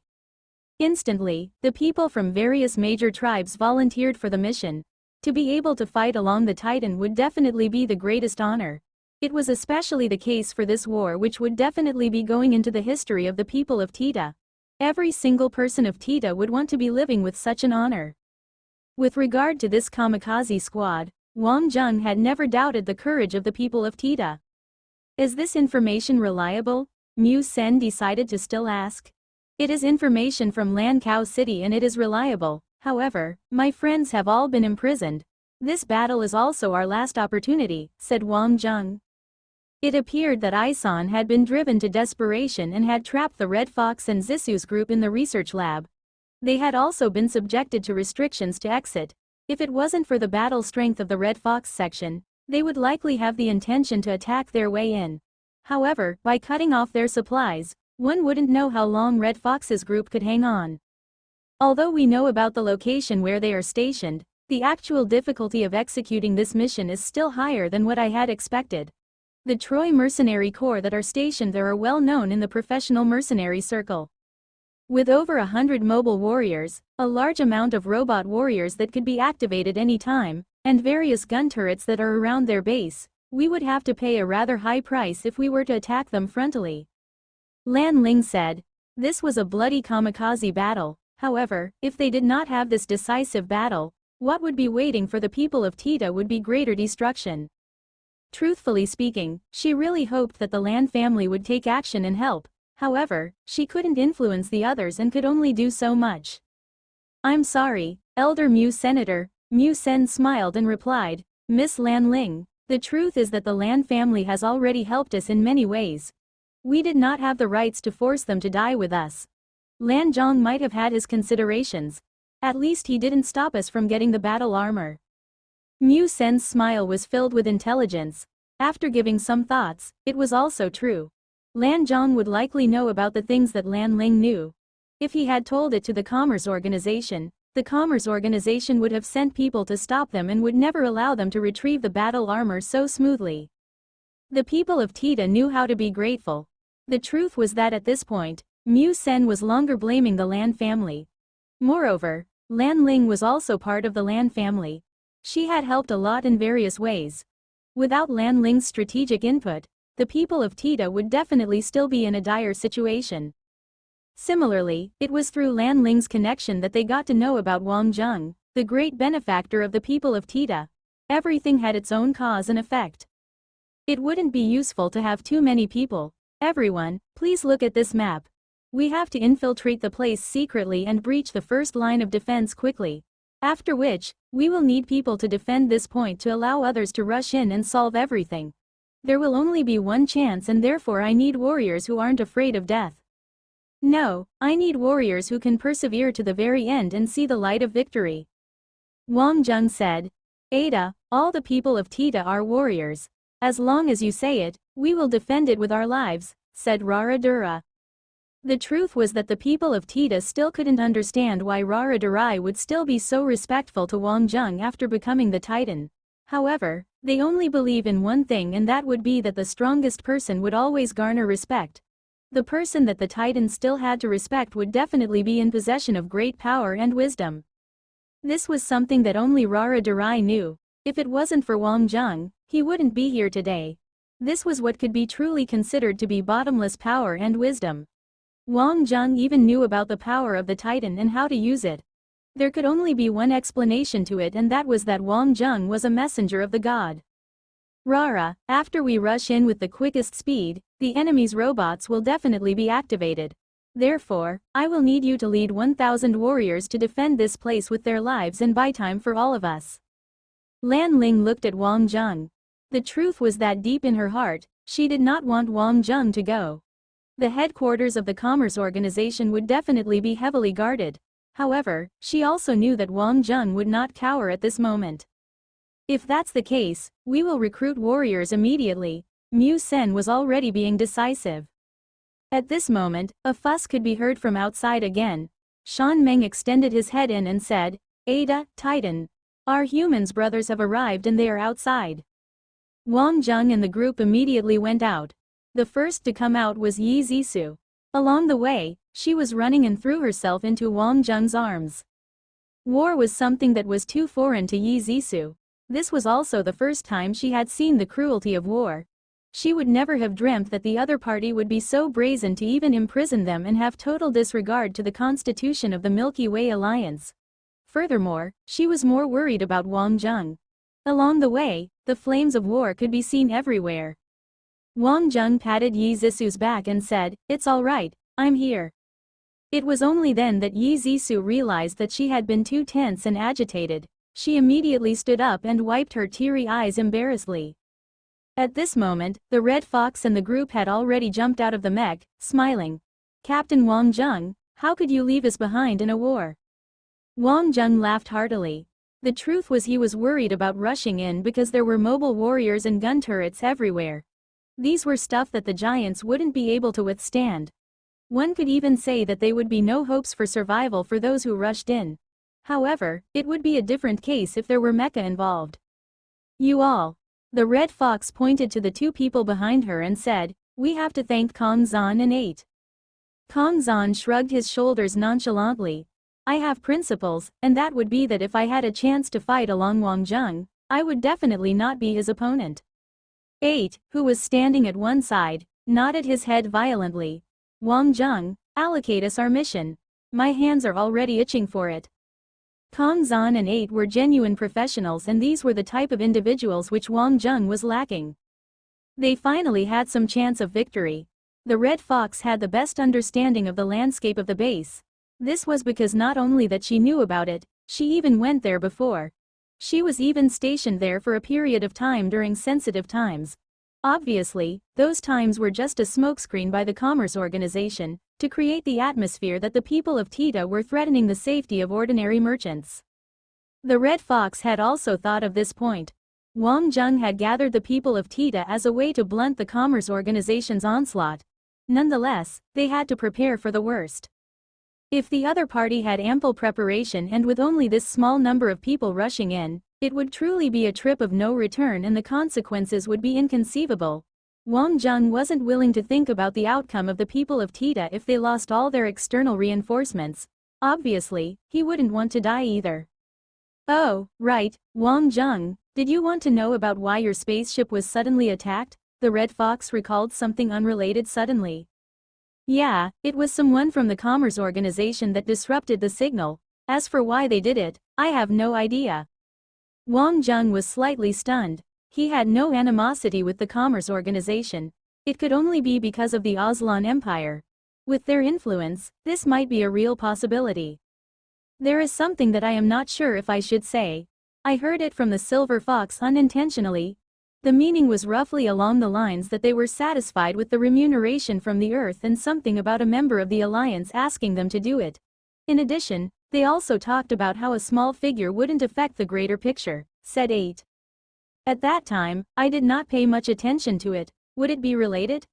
Instantly, the people from various major tribes volunteered for the mission. To be able to fight along the Titan would definitely be the greatest honor. It was especially the case for this war, which would definitely be going into the history of the people of Tita. Every single person of Tita would want to be living with such an honor. With regard to this kamikaze squad, Wang Zheng had never doubted the courage of the people of Tita. Is this information reliable? Mu Sen decided to still ask. It is information from Lankou City and it is reliable. However, my friends have all been imprisoned. This battle is also our last opportunity, said Wang Zheng. It appeared that Isan had been driven to desperation and had trapped the Red Fox and Zisu's group in the research lab. They had also been subjected to restrictions to exit. If it wasn't for the battle strength of the Red Fox section, they would likely have the intention to attack their way in. However, by cutting off their supplies, one wouldn't know how long Red Fox's group could hang on. Although we know about the location where they are stationed, the actual difficulty of executing this mission is still higher than what I had expected. The Troy mercenary corps that are stationed there are well known in the professional mercenary circle. With over 100 mobile warriors, a large amount of robot warriors that could be activated anytime, and various gun turrets that are around their base, we would have to pay a rather high price if we were to attack them frontally. Lan Ling said. This was a bloody kamikaze battle. However, if they did not have this decisive battle, what would be waiting for the people of Tita would be greater destruction. Truthfully speaking, she really hoped that the Lan family would take action and help. However, she couldn't influence the others and could only do so much. I'm sorry, Elder Mu Senator. Mu Sen smiled and replied, Miss Lan Ling, the truth is that the Lan family has already helped us in many ways. We did not have the rights to force them to die with us. Lan Zhong might have had his considerations. At least he didn't stop us from getting the battle armor. Mu Sen's smile was filled with intelligence. After giving some thoughts, it was also true. Lan Zhong would likely know about the things that Lan Ling knew. If he had told it to the Commerce Organization, the Commerce Organization would have sent people to stop them and would never allow them to retrieve the battle armor so smoothly. The people of Tita knew how to be grateful. The truth was that at this point, Mu Sen was longer blaming the Lan family. Moreover, Lan Ling was also part of the Lan family. She had helped a lot in various ways. Without Lan Ling's strategic input, the people of Tita would definitely still be in a dire situation. Similarly, it was through Lan Ling's connection that they got to know about Wang Zheng, the great benefactor of the people of Tita. Everything had its own cause and effect. It wouldn't be useful to have too many people. Everyone, please look at this map. We have to infiltrate the place secretly and breach the first line of defense quickly. After which, we will need people to defend this point to allow others to rush in and solve everything. There will only be one chance and therefore I need warriors who aren't afraid of death. No, I need warriors who can persevere to the very end and see the light of victory. Wang Zheng said. Ada, all the people of Tita are warriors. As long as you say it, we will defend it with our lives, said Rara Dura. The truth was that the people of Tita still couldn't understand why Rara Durai would still be so respectful to Wang Zheng after becoming the Titan. However, they only believe in one thing and that would be that the strongest person would always garner respect. The person that the Titan still had to respect would definitely be in possession of great power and wisdom. This was something that only Rara Durai knew. If it wasn't for Wang Zheng, he wouldn't be here today. This was what could be truly considered to be bottomless power and wisdom. Wang Zheng even knew about the power of the Titan and how to use it. There could only be one explanation to it and that was that Wang Zheng was a messenger of the god. Rara, after we rush in with the quickest speed, the enemy's robots will definitely be activated. Therefore, I will need you to lead 1,000 warriors to defend this place with their lives and buy time for all of us. Lan Ling looked at Wang Zheng. The truth was that deep in her heart, she did not want Wang Zheng to go. The headquarters of the Commerce Organization would definitely be heavily guarded. However, she also knew that Wang Zheng would not cower at this moment. If that's the case, we will recruit warriors immediately. Mu Sen was already being decisive. At this moment, a fuss could be heard from outside again. Shan Meng extended his head in and said, "Ada, Titan. Our humans brothers have arrived and they are outside." Wang Zheng and the group immediately went out. The first to come out was Yi Zisu. Along the way, she was running and threw herself into Wang Zheng's arms. War was something that was too foreign to Yi Zisu. This was also the first time she had seen the cruelty of war. She would never have dreamt that the other party would be so brazen to even imprison them and have total disregard to the constitution of the Milky Way Alliance. Furthermore, she was more worried about Wang Zheng. Along the way, the flames of war could be seen everywhere. Wang Zheng patted Yi Zisu's back and said, "It's all right, I'm here." It was only then that Yi Zisu realized that she had been too tense and agitated. She immediately stood up and wiped her teary eyes embarrassedly. At this moment, the Red Fox and the group had already jumped out of the mech, smiling. "Captain Wang Zheng, how could you leave us behind in a war?" Wang Zheng laughed heartily. The truth was he was worried about rushing in because there were mobile warriors and gun turrets everywhere. These were stuff that the giants wouldn't be able to withstand. One could even say that there would be no hopes for survival for those who rushed in. However, it would be a different case if there were mecha involved. "You all." The Red Fox pointed to the two people behind her and said, "We have to thank Kong Zan and 8. Kong Zan shrugged his shoulders nonchalantly. "I have principles, and that would be that if I had a chance to fight along Wang Zheng, I would definitely not be his opponent." 8, who was standing at one side, nodded his head violently. "Wang Zheng, allocate us our mission. My hands are already itching for it." Kong Zan and 8 were genuine professionals, and these were the type of individuals which Wang Zheng was lacking. They finally had some chance of victory. The Red Fox had the best understanding of the landscape of the base. This was because not only that she knew about it, she even went there before. She was even stationed there for a period of time during sensitive times. Obviously, those times were just a smokescreen by the Commerce Organization to create the atmosphere that the people of Tita were threatening the safety of ordinary merchants. The Red Fox had also thought of this point. Wang Zheng had gathered the people of Tita as a way to blunt the Commerce Organization's onslaught. Nonetheless, they had to prepare for the worst. If the other party had ample preparation and with only this small number of people rushing in, it would truly be a trip of no return and the consequences would be inconceivable. Wang Zheng wasn't willing to think about the outcome of the people of Tita if they lost all their external reinforcements. Obviously, he wouldn't want to die either. "Oh, right, Wang Zheng, did you want to know about why your spaceship was suddenly attacked?" The Red Fox recalled something unrelated suddenly. "Yeah, it was someone from the Commerce Organization that disrupted the signal. As for why they did it, I have no idea." Wang Zheng was slightly stunned. He had no animosity with the Commerce Organization. It could only be because of the Aslan Empire. With their influence, this might be a real possibility. "There is something that I am not sure if I should say. I heard it from the Silver Fox unintentionally." The meaning was roughly along the lines that they were satisfied with the remuneration from the Earth and something about a member of the Alliance asking them to do it. In addition, they also talked about how a small figure wouldn't affect the greater picture, said 8. "At that time, I did not pay much attention to it. Would it be related?"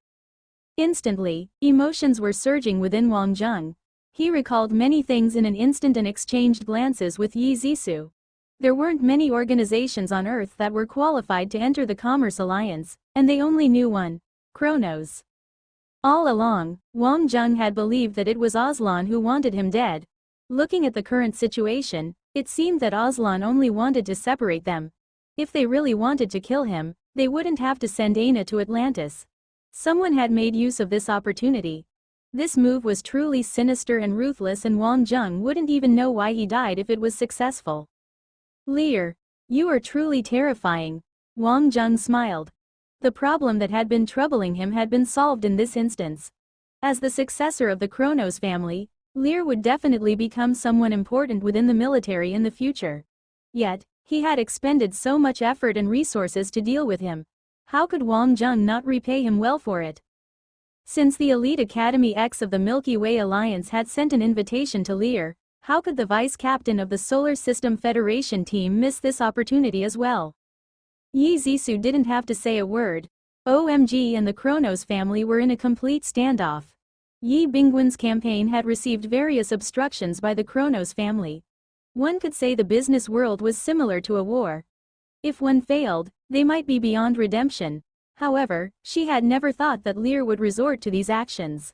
Instantly, emotions were surging within Wang Zheng. He recalled many things in an instant and exchanged glances with Yi Zisu. There weren't many organizations on Earth that were qualified to enter the Commerce Alliance, and they only knew one: Kronos. All along, Wang Zheng had believed that it was Aslan who wanted him dead. Looking at the current situation, it seemed that Aslan only wanted to separate them. If they really wanted to kill him, they wouldn't have to send Aina to Atlantis. Someone had made use of this opportunity. This move was truly sinister and ruthless, and Wang Zheng wouldn't even know why he died if it was successful. "Lear, you are truly terrifying." Wang Zheng smiled. The problem that had been troubling him had been solved in this instance. As the successor of the Kronos family, Lear would definitely become someone important within the military in the future. Yet, He had expended so much effort and resources to deal with him. How could Wang Jung not repay him well for it? Since the Elite Academy X of the Milky Way Alliance had sent an invitation to Lear, how could the vice captain of the Solar System Federation team miss this opportunity as well? Yi Zissou didn't have to say a word. OMG and the Kronos family were in a complete standoff. Yi Bingwen's campaign had received various obstructions by the Kronos family. One could say the business world was similar to a war. If one failed, they might be beyond redemption. However, she had never thought that Lear would resort to these actions.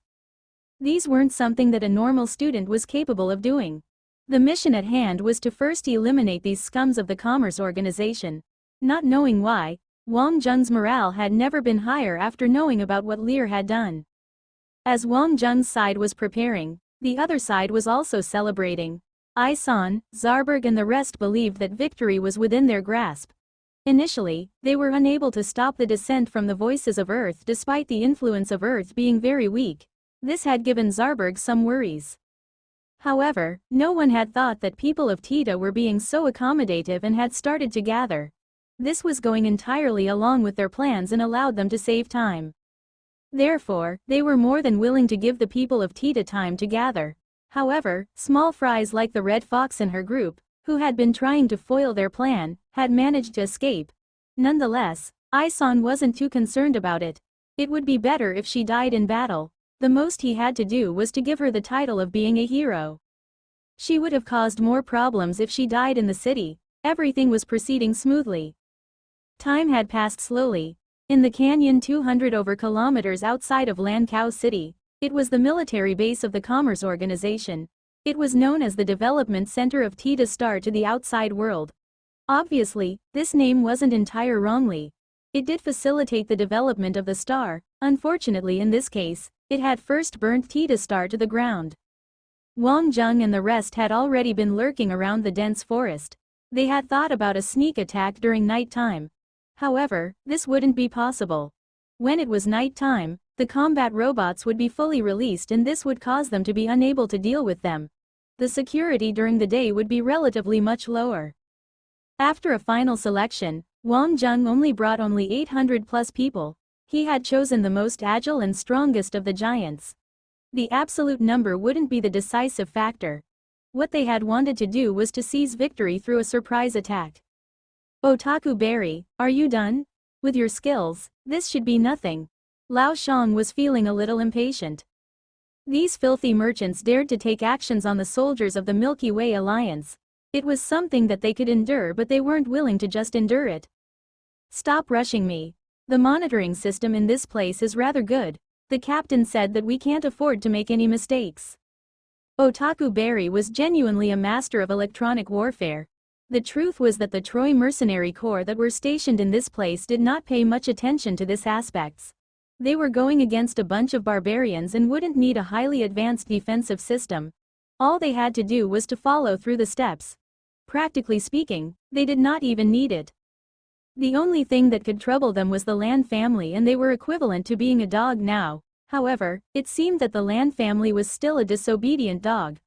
These weren't something that a normal student was capable of doing. The mission at hand was to first eliminate these scums of the Commerce Organization. Not knowing why, Wang Jung's morale had never been higher after knowing about what Lear had done. As Wang Jung's side was preparing, the other side was also celebrating. Isan, Zarberg and the rest believed that victory was within their grasp. Initially, they were unable to stop the descent from the voices of Earth despite the influence of Earth being very weak. This had given Zarberg some worries. However, no one had thought that people of Tita were being so accommodative and had started to gather. This was going entirely along with their plans and allowed them to save time. Therefore, they were more than willing to give the people of Tita time to gather. However, small fries like the Red Fox and her group, who had been trying to foil their plan, had managed to escape. Nonetheless, Isan wasn't too concerned about it. It would be better if she died in battle. The most he had to do was to give her the title of being a hero. She would have caused more problems if she died in the city. Everything was proceeding smoothly. Time had passed slowly. In the canyon 200 over kilometers outside of Lankou City, it was the military base of the Commerce Organization. It was known as the development center of Tita Star to the outside world. Obviously, this name wasn't entire wrongly. It did facilitate the development of the star. Unfortunately, in this case, it had first burnt Tita Star to the ground. Wang Jung and the rest had already been lurking around the dense forest. They had thought about a sneak attack during night time. However, this wouldn't be possible. When it was night time, the combat robots would be fully released and this would cause them to be unable to deal with them. The security during the day would be relatively much lower. After a final selection, Wang Jung only brought 800 plus people. He had chosen the most agile and strongest of the giants. The absolute number wouldn't be the decisive factor. What they had wanted to do was to seize victory through a surprise attack. Otaku Berry, are you done? With your skills, this should be nothing. Lao Shang was feeling a little impatient. These filthy merchants dared to take actions on the soldiers of the Milky Way Alliance. It was something that they could endure, but they weren't willing to just endure it. Stop rushing me. The monitoring system in this place is rather good. The captain said that we can't afford to make any mistakes. Otaku Berry was genuinely a master of electronic warfare. The truth was that the Troy Mercenary Corps that were stationed in this place did not pay much attention to this aspects. They were going against a bunch of barbarians and wouldn't need a highly advanced defensive system. All they had to do was to follow through the steps. Practically speaking, they did not even need it. The only thing that could trouble them was the Lan family, and they were equivalent to being a dog now. However, it seemed that the Lan family was still a disobedient dog.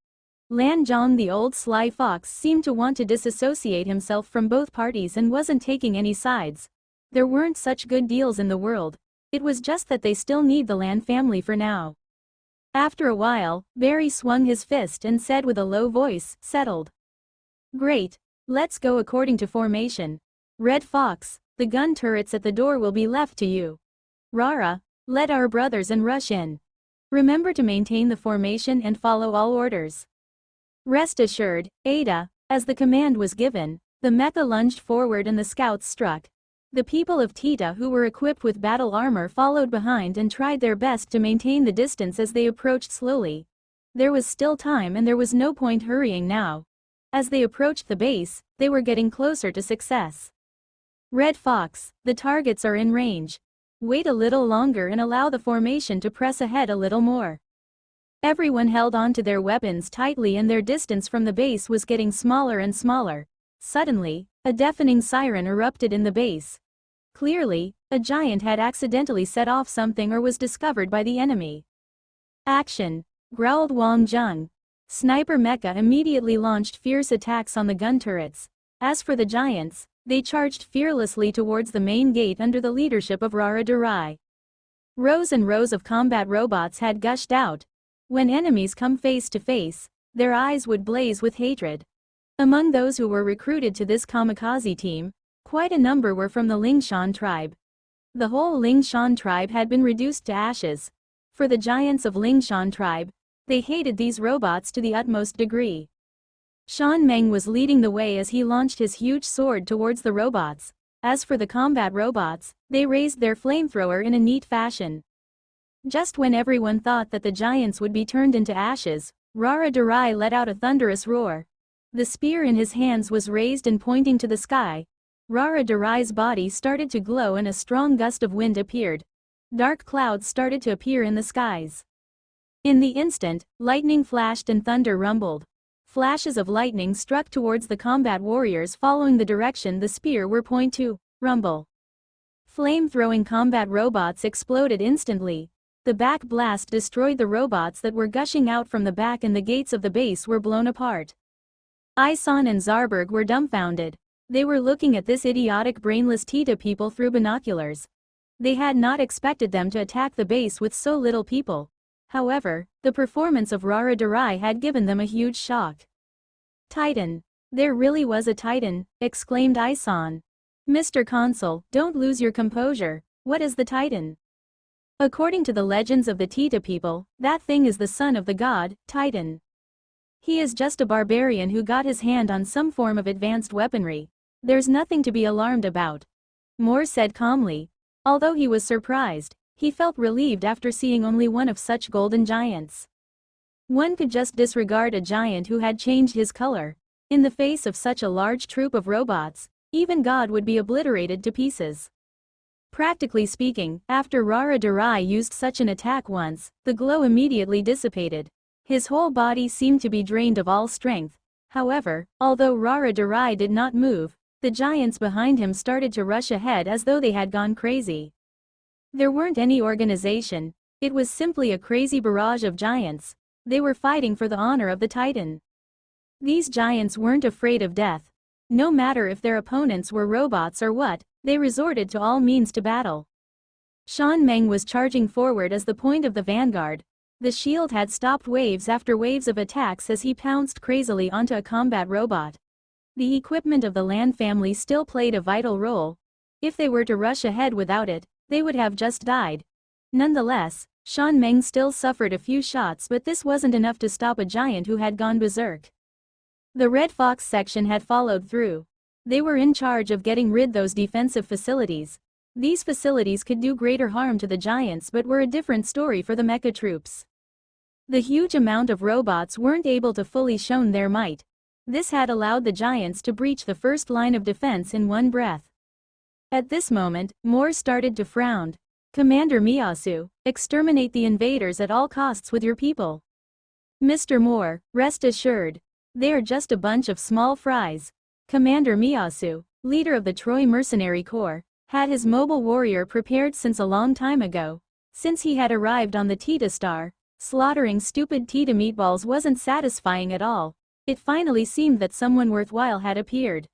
Lan Zhang, the old sly fox, seemed to want to disassociate himself from both parties and wasn't taking any sides. There weren't such good deals in the world. It was just that they still need the Lan family for now. After a while, Barry swung his fist and said with a low voice, "Settled." Great. Let's go according to formation. Red Fox, the gun turrets at the door will be left to you. Rara, let our brothers and rush in. Remember to maintain the formation and follow all orders. Rest assured, Ada, as the command was given, the mecha lunged forward and the scouts struck. The people of Tita who were equipped with battle armor followed behind and tried their best to maintain the distance as they approached slowly. There was still time and there was no point hurrying now. As they approached the base, they were getting closer to success. Red Fox, the targets are in range. Wait a little longer and allow the formation to press ahead a little more. Everyone held on to their weapons tightly and their distance from the base was getting smaller and smaller. Suddenly, a deafening siren erupted in the base. Clearly, a giant had accidentally set off something or was discovered by the enemy. Action! Growled Wang Jung. Sniper Mecha immediately launched fierce attacks on the gun turrets. As for the giants, they charged fearlessly towards the main gate under the leadership of Rara Durai. Rows and rows of combat robots had gushed out. When enemies come face to face, their eyes would blaze with hatred. Among those who were recruited to this kamikaze team, quite a number were from the Lingshan tribe. The whole Lingshan tribe had been reduced to ashes. For the giants of Lingshan tribe, they hated these robots to the utmost degree. Shan Meng was leading the way as he launched his huge sword towards the robots. As for the combat robots, they raised their flamethrower in a neat fashion. Just when everyone thought that the giants would be turned into ashes, Rara Durai let out a thunderous roar. The spear in his hands was raised and pointing to the sky. Rara Durai's body started to glow and a strong gust of wind appeared. Dark clouds started to appear in the skies. In the instant, lightning flashed and thunder rumbled. Flashes of lightning struck towards the combat warriors following the direction the spear were point to. Rumble. Flame-throwing combat robots exploded instantly. The back blast destroyed the robots that were gushing out from the back and the gates of the base were blown apart. Isan and Zarberg were dumbfounded. They were looking at this idiotic brainless Tita people through binoculars. They had not expected them to attack the base with so little people. However, the performance of Rara Durai had given them a huge shock. Titan. There really was a Titan, exclaimed Isan. Mr. Consul, don't lose your composure. What is the Titan? According to the legends of the Tita people, that thing is the son of the god, Titan. He is just a barbarian who got his hand on some form of advanced weaponry. There's nothing to be alarmed about. Moore said calmly. Although he was surprised, he felt relieved after seeing only one of such golden giants. One could just disregard a giant who had changed his color. In the face of such a large troop of robots, even God would be obliterated to pieces. Practically speaking, after Rara Durai used such an attack once, the glow immediately dissipated. His whole body seemed to be drained of all strength. However, although Rara Durai did not move, the giants behind him started to rush ahead as though they had gone crazy. There weren't any organization. It was simply a crazy barrage of giants. They were fighting for the honor of the Titan. These giants weren't afraid of death. No matter if their opponents were robots or what, they resorted to all means to battle. Shan Meng was charging forward as the point of the vanguard. The shield had stopped waves after waves of attacks as he pounced crazily onto a combat robot. The equipment of the Lan family still played a vital role. If they were to rush ahead without it, they would have just died. Nonetheless, Shan Meng still suffered a few shots, but this wasn't enough to stop a giant who had gone berserk. The Red Fox section had followed through. They were in charge of getting rid those defensive facilities. These facilities could do greater harm to the giants but were a different story for the mecha troops. The huge amount of robots weren't able to fully show their might. This had allowed the giants to breach the first line of defense in one breath. At this moment, Moore started to frown. Commander Miyasu, exterminate the invaders at all costs with your people. Mr. Moore, rest assured. They are just a bunch of small fries. Commander Miyasu, leader of the Troy Mercenary Corps, had his mobile warrior prepared since a long time ago. Since he had arrived on the Tita Star, slaughtering stupid Tita meatballs wasn't satisfying at all. It finally seemed that someone worthwhile had appeared.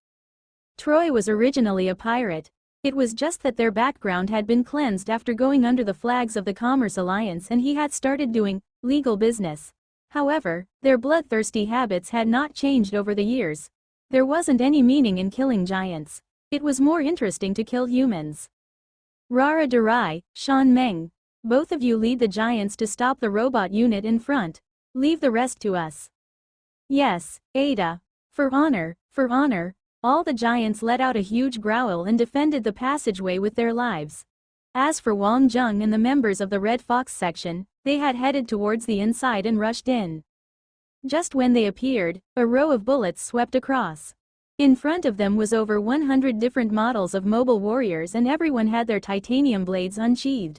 Troy was originally a pirate. It was just that their background had been cleansed after going under the flags of the Commerce Alliance and he had started doing legal business. However, their bloodthirsty habits had not changed over the years. There wasn't any meaning in killing giants. It was more interesting to kill humans. Rara Durai, Shan Meng. Both of you lead the giants to stop the robot unit in front. Leave the rest to us. Yes, Ada. For honor, for honor. All the giants let out a huge growl and defended the passageway with their lives. As for Wang Zheng and the members of the Red Fox section, they had headed towards the inside and rushed in. Just when they appeared, a row of bullets swept across. In front of them was over 100 different models of mobile warriors and everyone had their titanium blades unsheathed.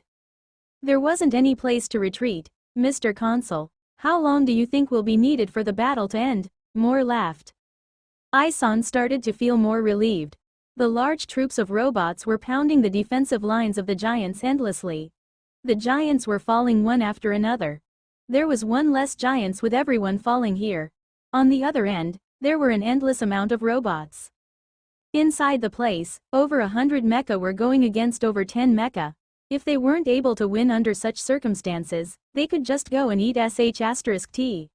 There wasn't any place to retreat. Mr. Consul, how long do you think will be needed for the battle to end? Moore laughed. Isan started to feel more relieved. The large troops of robots were pounding the defensive lines of the giants endlessly. The giants were falling one after another. There was one less giants with everyone falling here. On the other end, there were an endless amount of robots. Inside the place, over 100 mecha were going against over 10 mecha. If they weren't able to win under such circumstances, they could just go and eat sh*t.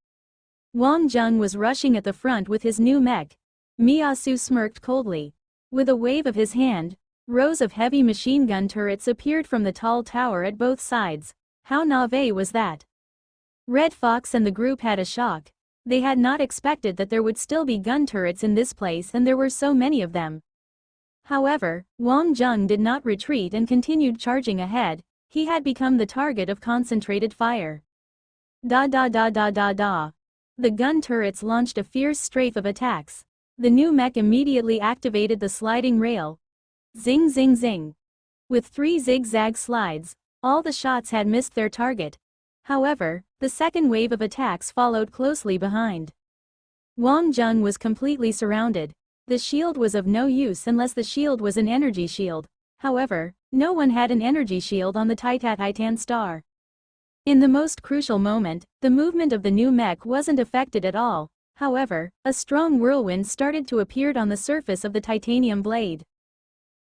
Wang Zheng was rushing at the front with his new mech. Miyasu smirked coldly. With a wave of his hand, rows of heavy machine gun turrets appeared from the tall tower at both sides. How naive was that? Red Fox and the group had a shock. They had not expected that there would still be gun turrets in this place, and there were so many of them. However, Wang Zheng did not retreat and continued charging ahead. He had become the target of concentrated fire. Da da da da da da. The gun turrets launched a fierce strafe of attacks. The new mech immediately activated the sliding rail. Zing zing zing. With 3 zigzag slides, all the shots had missed their target. However, the second wave of attacks followed closely behind. Wang Zheng was completely surrounded. The shield was of no use unless the shield was an energy shield. However, no one had an energy shield on the Titan star. In the most crucial moment, the movement of the new mech wasn't affected at all. However, a strong whirlwind started to appear on the surface of the titanium blade.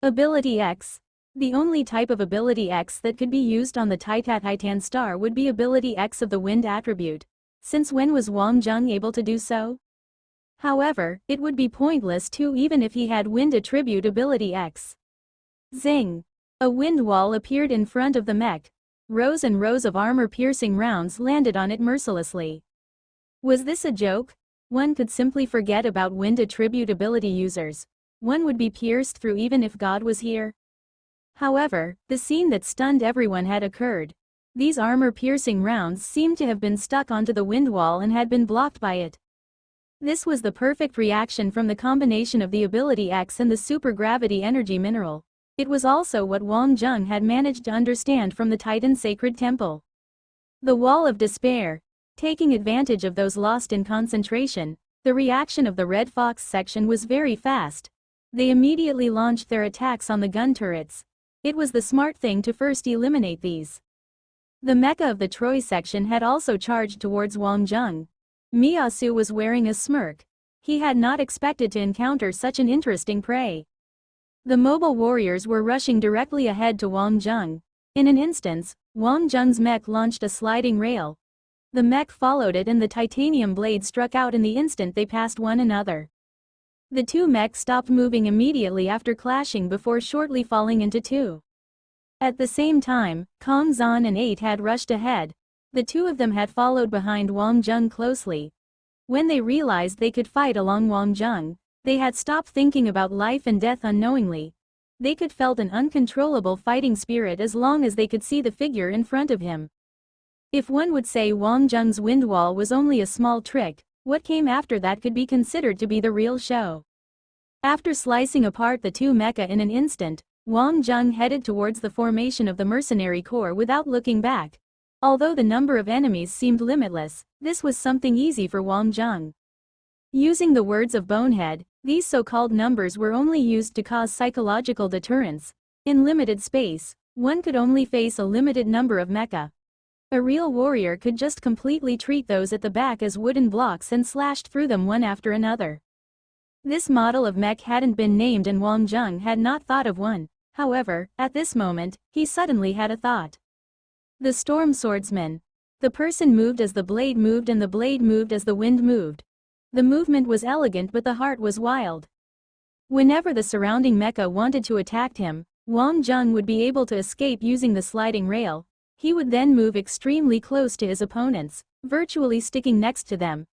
Ability X. The only type of Ability X that could be used on the Titan star would be Ability X of the Wind attribute. Since when was Wang Zheng able to do so? However, it would be pointless too even if he had Wind attribute Ability X. Zing! A wind wall appeared in front of the mech. Rows and rows of armor-piercing rounds landed on it mercilessly. Was this a joke? One could simply forget about Wind attribute ability users. One would be pierced through even if God was here. However, the scene that stunned everyone had occurred. These armor-piercing rounds seemed to have been stuck onto the wind wall and had been blocked by it. This was the perfect reaction from the combination of the Ability X and the supergravity energy mineral. It was also what Wang Zheng had managed to understand from the Titan Sacred Temple. The Wall of Despair. Taking advantage of those lost in concentration, the reaction of the Red Fox section was very fast. They immediately launched their attacks on the gun turrets. It was the smart thing to first eliminate these. The mecha of the Troy section had also charged towards Wang Zheng. Miyasu was wearing a smirk. He had not expected to encounter such an interesting prey. The mobile warriors were rushing directly ahead to Wang Zheng. In an instant, Wang Zheng's mech launched a sliding rail. The mech followed it and the titanium blade struck out in the instant they passed one another. The two mechs stopped moving immediately after clashing before shortly falling into two. At the same time, Kong Zhan and 8 had rushed ahead. The two of them had followed behind Wang Zheng closely. When they realized they could fight along Wang Zheng, they had stopped thinking about life and death unknowingly. They could felt an uncontrollable fighting spirit as long as they could see the figure in front of him. If one would say Wang Zheng's wind wall was only a small trick, what came after that could be considered to be the real show. After slicing apart the two mecha in an instant, Wang Zheng headed towards the formation of the mercenary corps without looking back. Although the number of enemies seemed limitless, this was something easy for Wang Zheng. Using the words of Bonehead, these so-called numbers were only used to cause psychological deterrence. In limited space, one could only face a limited number of mecha. A real warrior could just completely treat those at the back as wooden blocks and slashed through them one after another. This model of mech hadn't been named and Wang Zheng had not thought of one. However, at this moment, he suddenly had a thought. The Storm Swordsman. The person moved as the blade moved and the blade moved as the wind moved. The movement was elegant but the heart was wild. Whenever the surrounding mecha wanted to attack him, Wang Zheng would be able to escape using the sliding rail. He would then move extremely close to his opponents, virtually sticking next to them.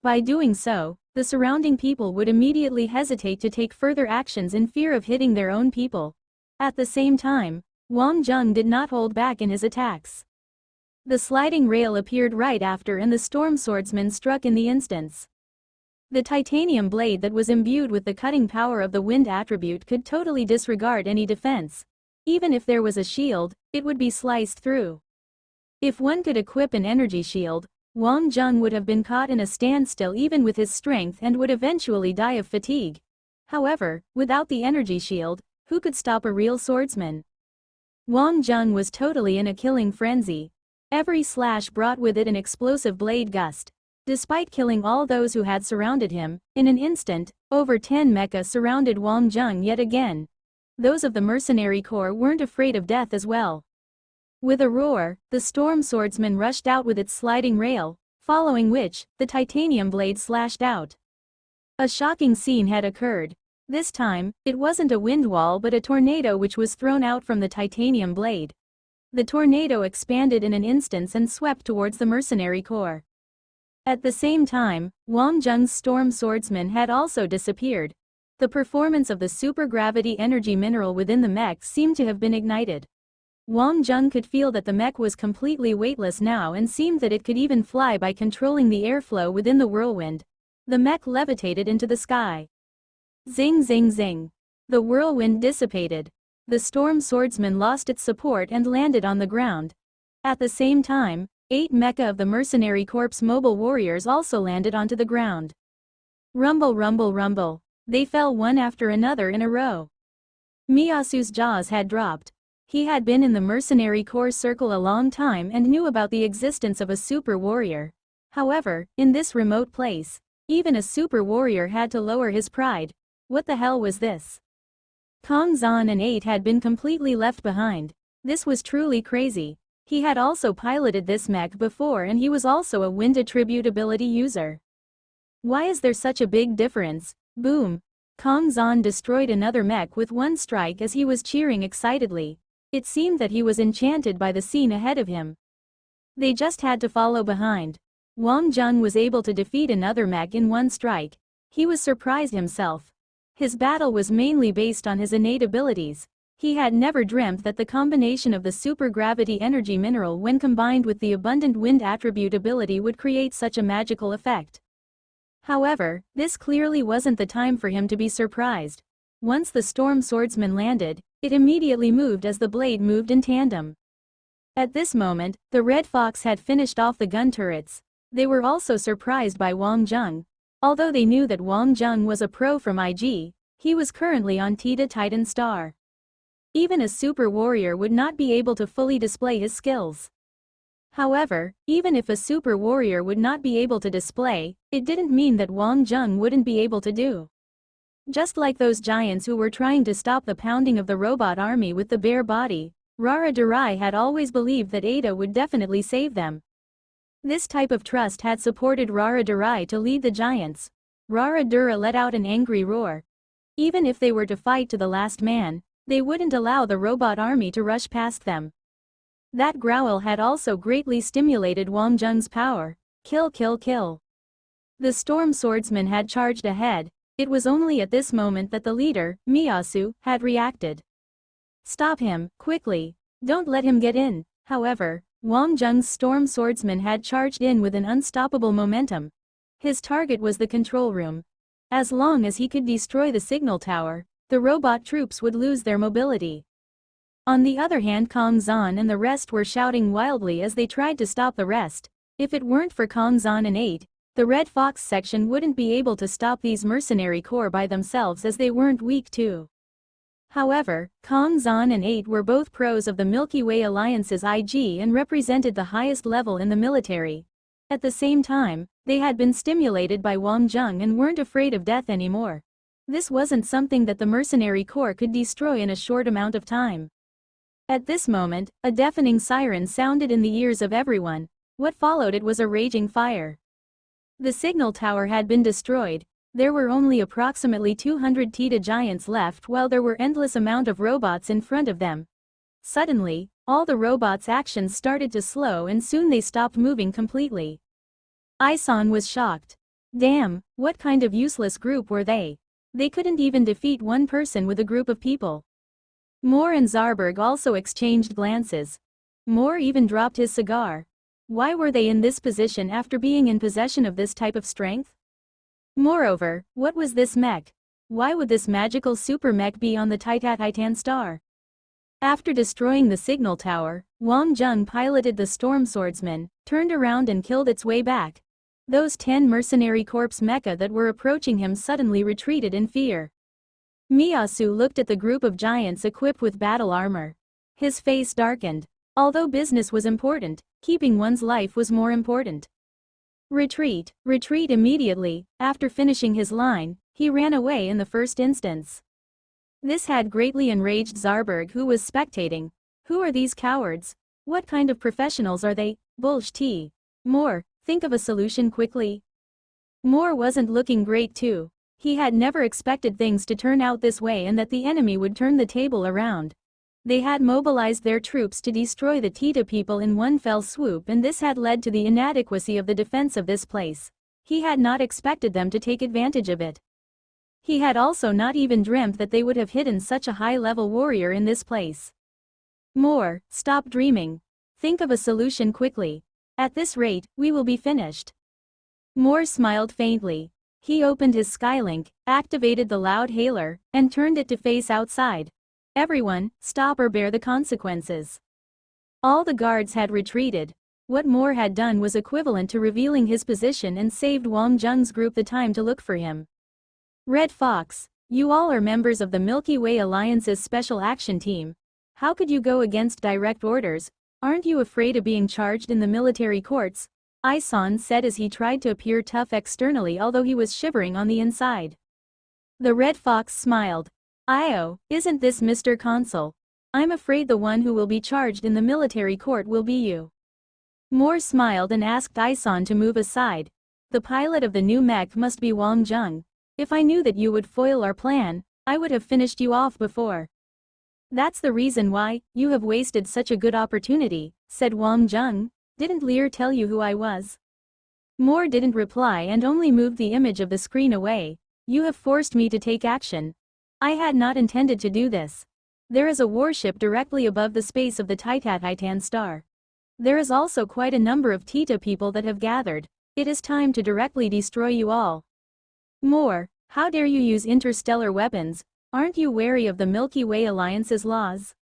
By doing so, the surrounding people would immediately hesitate to take further actions in fear of hitting their own people. At the same time, Wang Zheng did not hold back in his attacks. The sliding rail appeared right after and the Storm Swordsman struck in the instance. The titanium blade that was imbued with the cutting power of the wind attribute could totally disregard any defense. Even if there was a shield, it would be sliced through. If one could equip an energy shield, Wang Zheng would have been caught in a standstill even with his strength and would eventually die of fatigue. However, without the energy shield, who could stop a real swordsman? Wang Zheng was totally in a killing frenzy. Every slash brought with it an explosive blade gust. Despite killing all those who had surrounded him, in an instant, over 10 mecha surrounded Wang Zheng yet again. Those of the mercenary corps weren't afraid of death as well. With a roar, the storm swordsman rushed out with its sliding rail, following which, the titanium blade slashed out. A shocking scene had occurred. This time, it wasn't a wind wall but a tornado which was thrown out from the titanium blade. The tornado expanded in an instant and swept towards the mercenary corps. At the same time, Wang Zheng's storm swordsman had also disappeared. The performance of the supergravity energy mineral within the mech seemed to have been ignited. Wang Zheng could feel that the mech was completely weightless now and seemed that it could even fly by controlling the airflow within the whirlwind. The mech levitated into the sky. Zing zing zing. The whirlwind dissipated. The storm swordsman lost its support and landed on the ground. At the same time, 8 mecha of the mercenary corps mobile warriors also landed onto the ground. Rumble rumble rumble. They fell one after another in a row. Miyasu's jaws had dropped. He had been in the mercenary corps circle a long time and knew about the existence of a super warrior. However, in this remote place, even a super warrior had to lower his pride. What the hell was this? Kong Zhan and 8 had been completely left behind. This was truly crazy. He had also piloted this mech before and he was also a wind attribute ability user. Why is there such a big difference? Boom! Kong Zhan destroyed another mech with one strike as he was cheering excitedly. It seemed that he was enchanted by the scene ahead of him. They just had to follow behind. Wang Zheng was able to defeat another mech in one strike. He was surprised himself. His battle was mainly based on his innate abilities. He had never dreamt that the combination of the supergravity energy mineral when combined with the abundant wind attribute ability would create such a magical effect. However, this clearly wasn't the time for him to be surprised. Once the storm swordsman landed, it immediately moved as the blade moved in tandem. At this moment, the Red Fox had finished off the gun turrets. They were also surprised by Wang Zheng. Although they knew that Wang Zheng was a pro from IG, he was currently on Tita Titan Star. Even a super warrior would not be able to fully display his skills. However, even if a super warrior would not be able to display, it didn't mean that Wang Zheng wouldn't be able to do. Just like those giants who were trying to stop the pounding of the robot army with the bare body, Rara Durai had always believed that Ada would definitely save them. This type of trust had supported Rara Durai to lead the giants. Rara Dura let out an angry roar. Even if they were to fight to the last man, they wouldn't allow the robot army to rush past them. That growl had also greatly stimulated Wang Zheng's power. Kill kill kill. The storm swordsman had charged ahead. It was only at this moment that the leader, Miyasu, had reacted. Stop him, quickly. Don't let him get in. However, Wang Zheng's storm swordsman had charged in with an unstoppable momentum. His target was the control room. As long as he could destroy the signal tower, the robot troops would lose their mobility. On the other hand, Kong Zhan and the rest were shouting wildly as they tried to stop the rest. If it weren't for Kong Zhan and 8, the Red Fox section wouldn't be able to stop these mercenary corps by themselves as they weren't weak too. However, Kong Zhan and 8 were both pros of the Milky Way Alliance's IG and represented the highest level in the military. At the same time, they had been stimulated by Wang Zheng and weren't afraid of death anymore. This wasn't something that the mercenary corps could destroy in a short amount of time. At this moment, a deafening siren sounded in the ears of everyone. What followed it was a raging fire. The signal tower had been destroyed. There were only approximately 200 Tita giants left while there were endless amount of robots in front of them. Suddenly, all the robots' actions started to slow and soon they stopped moving completely. Isan was shocked. Damn, what kind of useless group were they? They couldn't even defeat one person with a group of people. Moore and Zarberg also exchanged glances. Moore even dropped his cigar. Why were they in this position after being in possession of this type of strength? Moreover, what was this mech? Why would this magical super mech be on the Titan Star? After destroying the signal tower, Wang Zheng piloted the storm swordsman, turned around and killed its way back. Those 10 mercenary corps mecha that were approaching him suddenly retreated in fear. Miyasu looked at the group of giants equipped with battle armor. His face darkened. Although business was important, keeping one's life was more important. Retreat, retreat immediately. After finishing his line, he ran away in the first instance. This had greatly enraged Zarberg, who was spectating. Who are these cowards? What kind of professionals are they? Bullshit. More, think of a solution quickly. Moore wasn't looking great too. He had never expected things to turn out this way and that the enemy would turn the table around. They had mobilized their troops to destroy the Tita people in one fell swoop, and this had led to the inadequacy of the defense of this place. He had not expected them to take advantage of it. He had also not even dreamt that they would have hidden such a high-level warrior in this place. Moore, stop dreaming. Think of a solution quickly. At this rate, we will be finished. Moore smiled faintly. He opened his Skylink, activated the loud hailer, and turned it to face outside. Everyone, stop or bear the consequences. All the guards had retreated. What Moore had done was equivalent to revealing his position and saved Wang Zheng's group the time to look for him. Red Fox, you all are members of the Milky Way Alliance's Special Action Team. How could you go against direct orders? Aren't you afraid of being charged in the military courts? Isan said as he tried to appear tough externally, although he was shivering on the inside. The Red Fox smiled. "Io, isn't this Mr. Consul? I'm afraid the one who will be charged in the military court will be you." Moore smiled and asked Isan to move aside. "The pilot of the new mech must be Wang Zheng. If I knew that you would foil our plan, I would have finished you off before." "That's the reason why you have wasted such a good opportunity," said Wang Zheng. "Didn't Lear tell you who I was?" Moore didn't reply and only moved the image of the screen away. "You have forced me to take action. I had not intended to do this. There is a warship directly above the space of the Titan star. There is also quite a number of Tita people that have gathered. It is time to directly destroy you all." "Moore, how dare you use interstellar weapons? Aren't you wary of the Milky Way Alliance's laws?"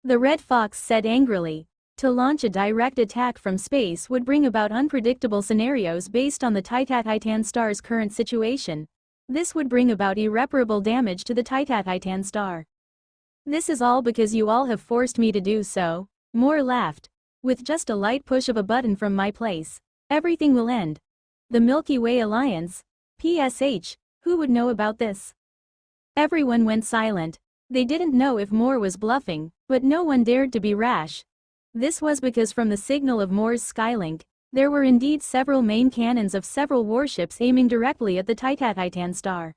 The Red Fox said angrily. To launch a direct attack from space would bring about unpredictable scenarios based on the Titan star's current situation. This would bring about irreparable damage to the Titan star. "This is all because you all have forced me to do so," Moore laughed. "With just a light push of a button from my place, everything will end. The Milky Way Alliance? PSH, who would know about this?" Everyone went silent. They didn't know if Moore was bluffing, but no one dared to be rash. This was because from the signal of Moore's Skylink, there were indeed several main cannons of several warships aiming directly at the Titan star.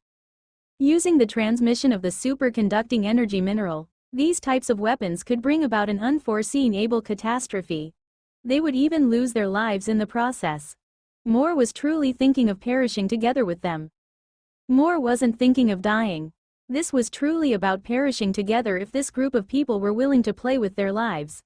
Using the transmission of the superconducting energy mineral, these types of weapons could bring about an unforeseen able catastrophe. They would even lose their lives in the process. Moore was truly thinking of perishing together with them. Moore wasn't thinking of dying. This was truly about perishing together if this group of people were willing to play with their lives.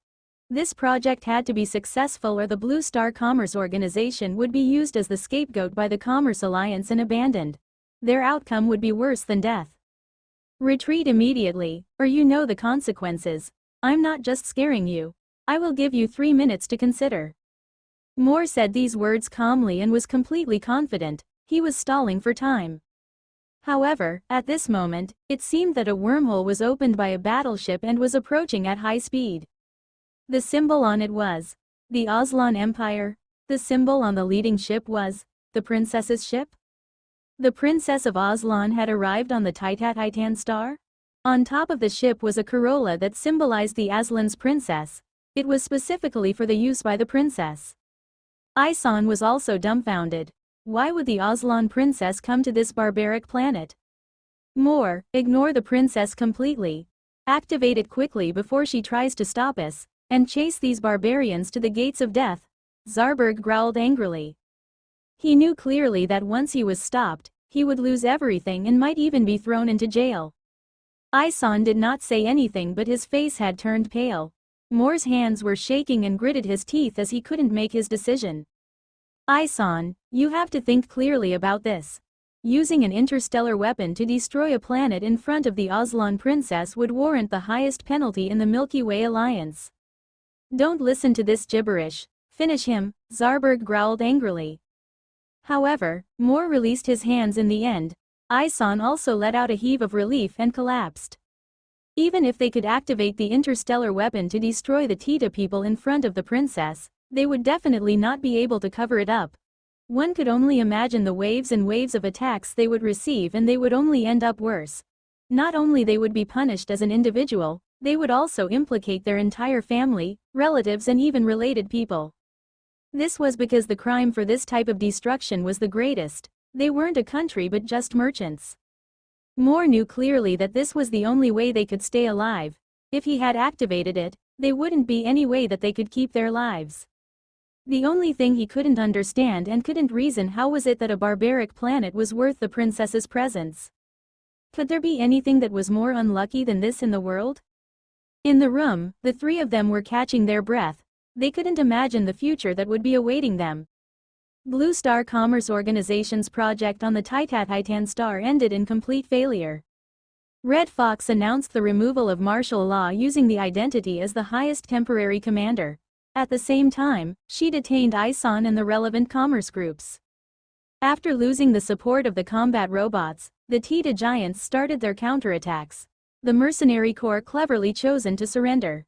This project had to be successful or the Blue Star Commerce Organization would be used as the scapegoat by the Commerce Alliance and abandoned. Their outcome would be worse than death. "Retreat immediately, or you know the consequences. I'm not just scaring you. I will give you 3 minutes to consider." Moore said these words calmly and was completely confident. He was stalling for time. However, at this moment, it seemed that a wormhole was opened by a battleship and was approaching at high speed. The symbol on it was the Aslan Empire. The symbol on the leading ship was the princess's ship. The princess of Aslan had arrived on the Titan star. On top of the ship was a corolla that symbolized the Aslan's princess. It was specifically for the use by the princess. Isan was also dumbfounded. Why would the Aslan princess come to this barbaric planet? "Moore, ignore the princess completely. Activate it quickly before she tries to stop us, and chase these barbarians to the gates of death," Zarberg growled angrily. He knew clearly that once he was stopped, he would lose everything and might even be thrown into jail. Isan did not say anything, but his face had turned pale. Moore's hands were shaking and gritted his teeth as he couldn't make his decision. "Isan, you have to think clearly about this. Using an interstellar weapon to destroy a planet in front of the Aslan princess would warrant the highest penalty in the Milky Way Alliance. Don't listen to this gibberish. Finish him," Zarberg growled angrily. However, Moore released his hands in the end. Isan also let out a heave of relief and collapsed. Even if they could activate the interstellar weapon to destroy the Tita people in front of the princess, they would definitely not be able to cover it up. One could only imagine the waves and waves of attacks they would receive, and they would only end up worse. Not only they would be punished as an individual, they would also implicate their entire family, relatives and even related people. This was because the crime for this type of destruction was the greatest. They weren't a country but just merchants. Moore knew clearly that this was the only way they could stay alive. If he had activated it, there wouldn't be any way that they could keep their lives. The only thing he couldn't understand and couldn't reason how was it that a barbaric planet was worth the princess's presence. Could there be anything that was more unlucky than this in the world? In the room, the three of them were catching their breath. They couldn't imagine the future that would be awaiting them. Blue Star Commerce Organization's project on the Titan Star ended in complete failure. Red Fox announced the removal of martial law using the identity as the highest temporary commander. At the same time, she detained Ison and the relevant commerce groups. After losing the support of the combat robots, the Tita giants started their counterattacks. The mercenary corps cleverly chosen to surrender.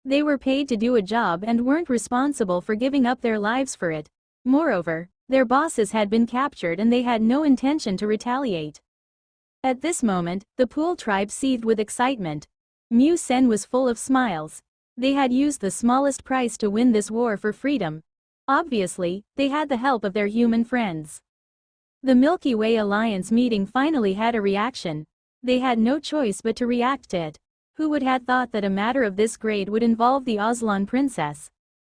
They were paid to do a job and weren't responsible for giving up their lives for it. Moreover, their bosses had been captured and they had no intention to retaliate. At this moment, the Pool tribe seethed with excitement. Mu Sen was full of smiles. They had used the smallest price to win this war for freedom. Obviously, they had the help of their human friends. The Milky Way Alliance meeting finally had a reaction. They had no choice but to react to it. Who would have thought that a matter of this grade would involve the Aslan princess?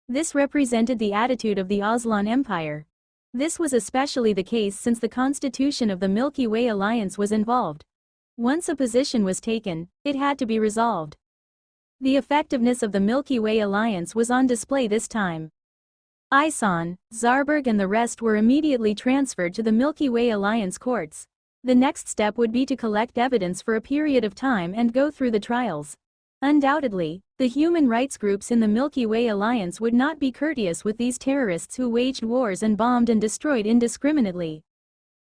This represented the attitude of the Aslan Empire. This was especially the case since the constitution of the Milky Way Alliance was involved. Once a position was taken, it had to be resolved. The effectiveness of the Milky Way Alliance was on display this time. Ison, Zarberg and the rest were immediately transferred to the Milky Way Alliance courts. The next step would be to collect evidence for a period of time and go through the trials. Undoubtedly, the human rights groups in the Milky Way Alliance would not be courteous with these terrorists who waged wars and bombed and destroyed indiscriminately.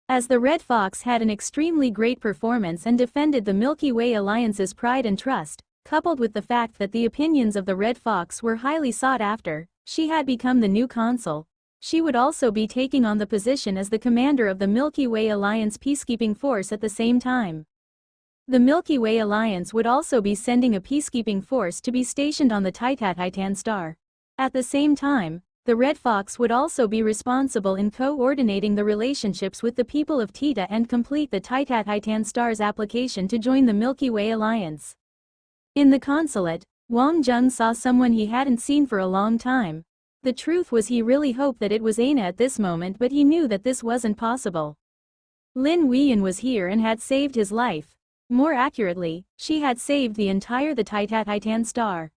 As the Red Fox had an extremely great performance and defended the Milky Way Alliance's pride and trust, coupled with the fact that the opinions of the Red Fox were highly sought after, she had become the new consul. She would also be taking on the position as the commander of the Milky Way Alliance peacekeeping force at the same time. The Milky Way Alliance would also be sending a peacekeeping force to be stationed on the Titan Star. At the same time, the Red Fox would also be responsible in coordinating the relationships with the people of Tita and complete the Titan Star's application to join the Milky Way Alliance. In the consulate, Wang Jung saw someone he hadn't seen for a long time. The truth was he really hoped that it was Aina at this moment, but he knew that this wasn't possible. Lin Weiyan was here and had saved his life. More accurately, she had saved the entire Titan Star.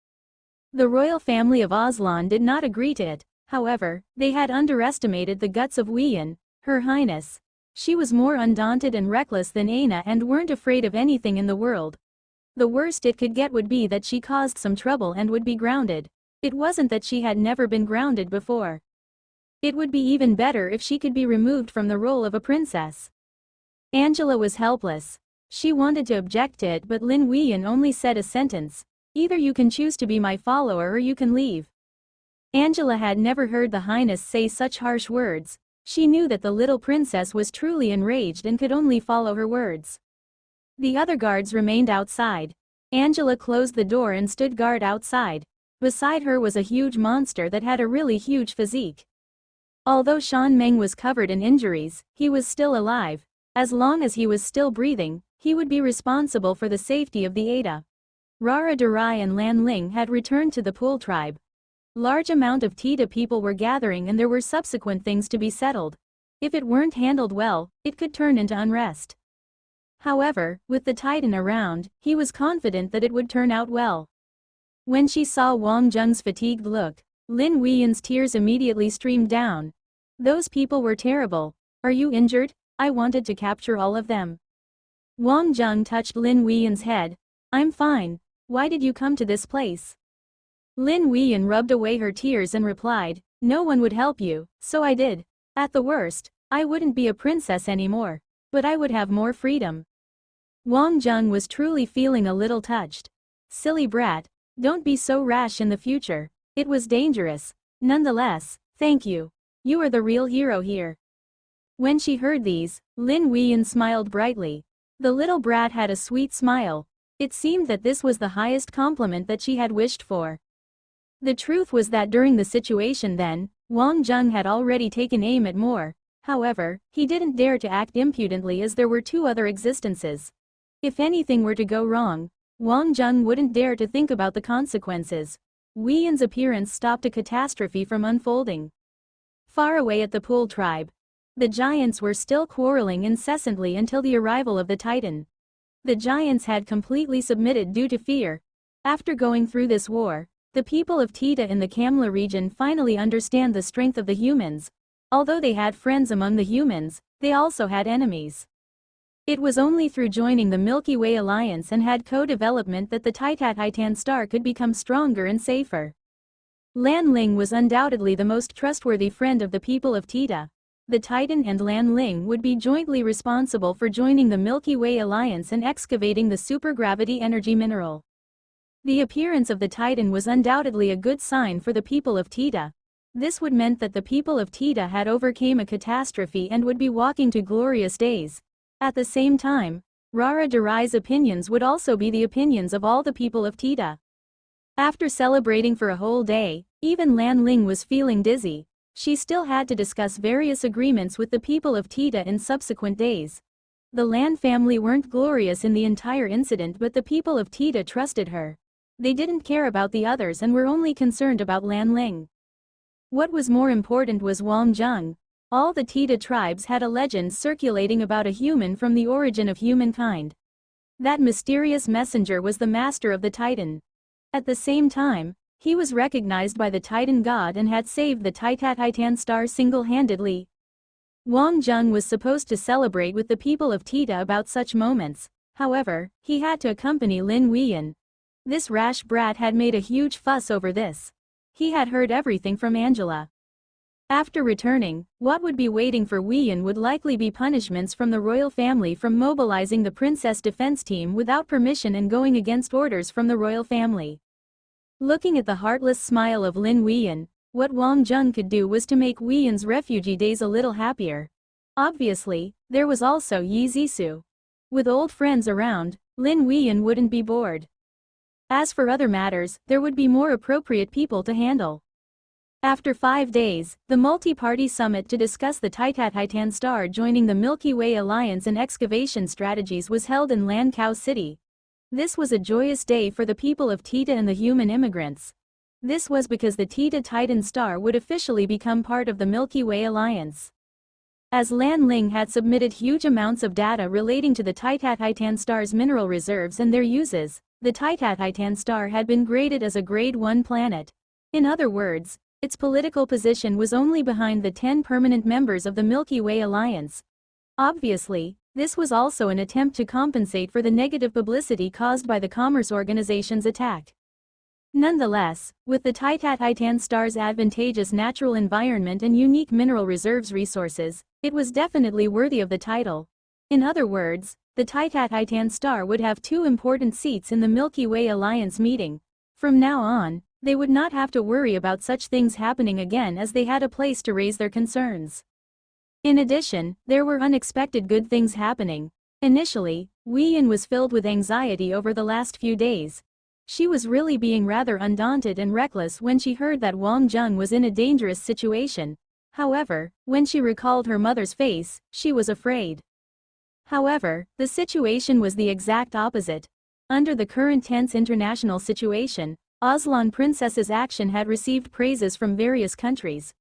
The royal family of Aslan did not agree to it, however, they had underestimated the guts of Weiyan, Her Highness. She was more undaunted and reckless than Aina and weren't afraid of anything in the world. The worst it could get would be that she caused some trouble and would be grounded. It wasn't that she had never been grounded before. It would be even better if she could be removed from the role of a princess. Angela was helpless. She wanted to object to it, but Lin Weiyan only said a sentence. Either you can choose to be my follower or you can leave. Angela had never heard the Highness say such harsh words. She knew that the little princess was truly enraged and could only follow her words. The other guards remained outside. Angela closed the door and stood guard outside. Beside her was a huge monster that had a really huge physique. Although Shan Meng was covered in injuries, he was still alive. As long as he was still breathing, he would be responsible for the safety of the Ada. Rara Durai and Lan Ling had returned to the Pool tribe. Large amount of Tita people were gathering and there were subsequent things to be settled. If it weren't handled well, it could turn into unrest. However, with the Titan around, he was confident that it would turn out well. When she saw Wang Jung's fatigued look, Lin Weiyan's tears immediately streamed down. Those people were terrible. Are you injured? I wanted to capture all of them. Wang Jung touched Lin Weiyan's head. I'm fine. Why did you come to this place? Lin Weiyan rubbed away her tears and replied, no one would help you, so I did. At the worst, I wouldn't be a princess anymore. But I would have more freedom. Wang Jung was truly feeling a little touched. Silly brat. Don't be so rash in the future. It was dangerous. Nonetheless, thank you. You are the real hero here." When she heard these, Lin Weyan smiled brightly. The little brat had a sweet smile. It seemed that this was the highest compliment that she had wished for. The truth was that during the situation then, Wang Zheng had already taken aim at more. However, he didn't dare to act impudently as there were two other existences. If anything were to go wrong, Wang Zheng wouldn't dare to think about the consequences. Weyan's appearance stopped a catastrophe from unfolding. Far away at the Pool tribe, the giants were still quarreling incessantly until the arrival of the Titan. The giants had completely submitted due to fear. After going through this war, the people of Tita in the Kamla region finally understand the strength of the humans. Although they had friends among the humans, they also had enemies. It was only through joining the Milky Way Alliance and had co-development that the Titan star could become stronger and safer. Lan Ling was undoubtedly the most trustworthy friend of the people of Tita. The Titan and Lan Ling would be jointly responsible for joining the Milky Way Alliance and excavating the supergravity energy mineral. The appearance of the Titan was undoubtedly a good sign for the people of Tita. This would mean that the people of Tita had overcome a catastrophe and would be walking to glorious days. At the same time, Rara Darai's opinions would also be the opinions of all the people of Tita. After celebrating for a whole day, even Lan Ling was feeling dizzy. She still had to discuss various agreements with the people of Tita in subsequent days. The Lan family weren't glorious in the entire incident, but the people of Tita trusted her. They didn't care about the others and were only concerned about Lan Ling. What was more important was Wang Zheng. All the Tita tribes had a legend circulating about a human from the origin of humankind. That mysterious messenger was the master of the Titan. At the same time, he was recognized by the Titan god and had saved the Titan star single-handedly. Wang Zheng was supposed to celebrate with the people of Tita about such moments. However, he had to accompany Lin Weyan. This rash brat had made a huge fuss over this. He had heard everything from Angela. After returning, what would be waiting for Weyan would likely be punishments from the royal family from mobilizing the princess defense team without permission and going against orders from the royal family. Looking at the heartless smile of Lin Weyan, what Wang Zheng could do was to make Weyan's refugee days a little happier. Obviously, there was also Yi Zisu. With old friends around, Lin Weyan wouldn't be bored. As for other matters, there would be more appropriate people to handle. After 5 days, the multi-party summit to discuss the Titan star joining the Milky Way Alliance and excavation strategies was held in Lankou City. This was a joyous day for the people of Tita and the human immigrants. This was because the Tita Titan star would officially become part of the Milky Way Alliance. As Lan Ling had submitted huge amounts of data relating to the Titan star's mineral reserves and their uses, the Titan star had been graded as a Grade 1 planet. In other words, its political position was only behind the 10 permanent members of the Milky Way Alliance. Obviously, this was also an attempt to compensate for the negative publicity caused by the Commerce Organization's attack. Nonetheless, with the Titan star's advantageous natural environment and unique mineral resources, it was definitely worthy of the title. In other words, the Titan star would have 2 important seats in the Milky Way Alliance meeting. From now on, they would not have to worry about such things happening again as they had a place to raise their concerns. In addition, there were unexpected good things happening. Initially, Weyan was filled with anxiety over the last few days. She was really being rather undaunted and reckless when she heard that Wang Zheng was in a dangerous situation. However, when she recalled her mother's face, she was afraid. However, the situation was the exact opposite. Under the current tense international situation, Aslan Princess's action had received praises from various countries.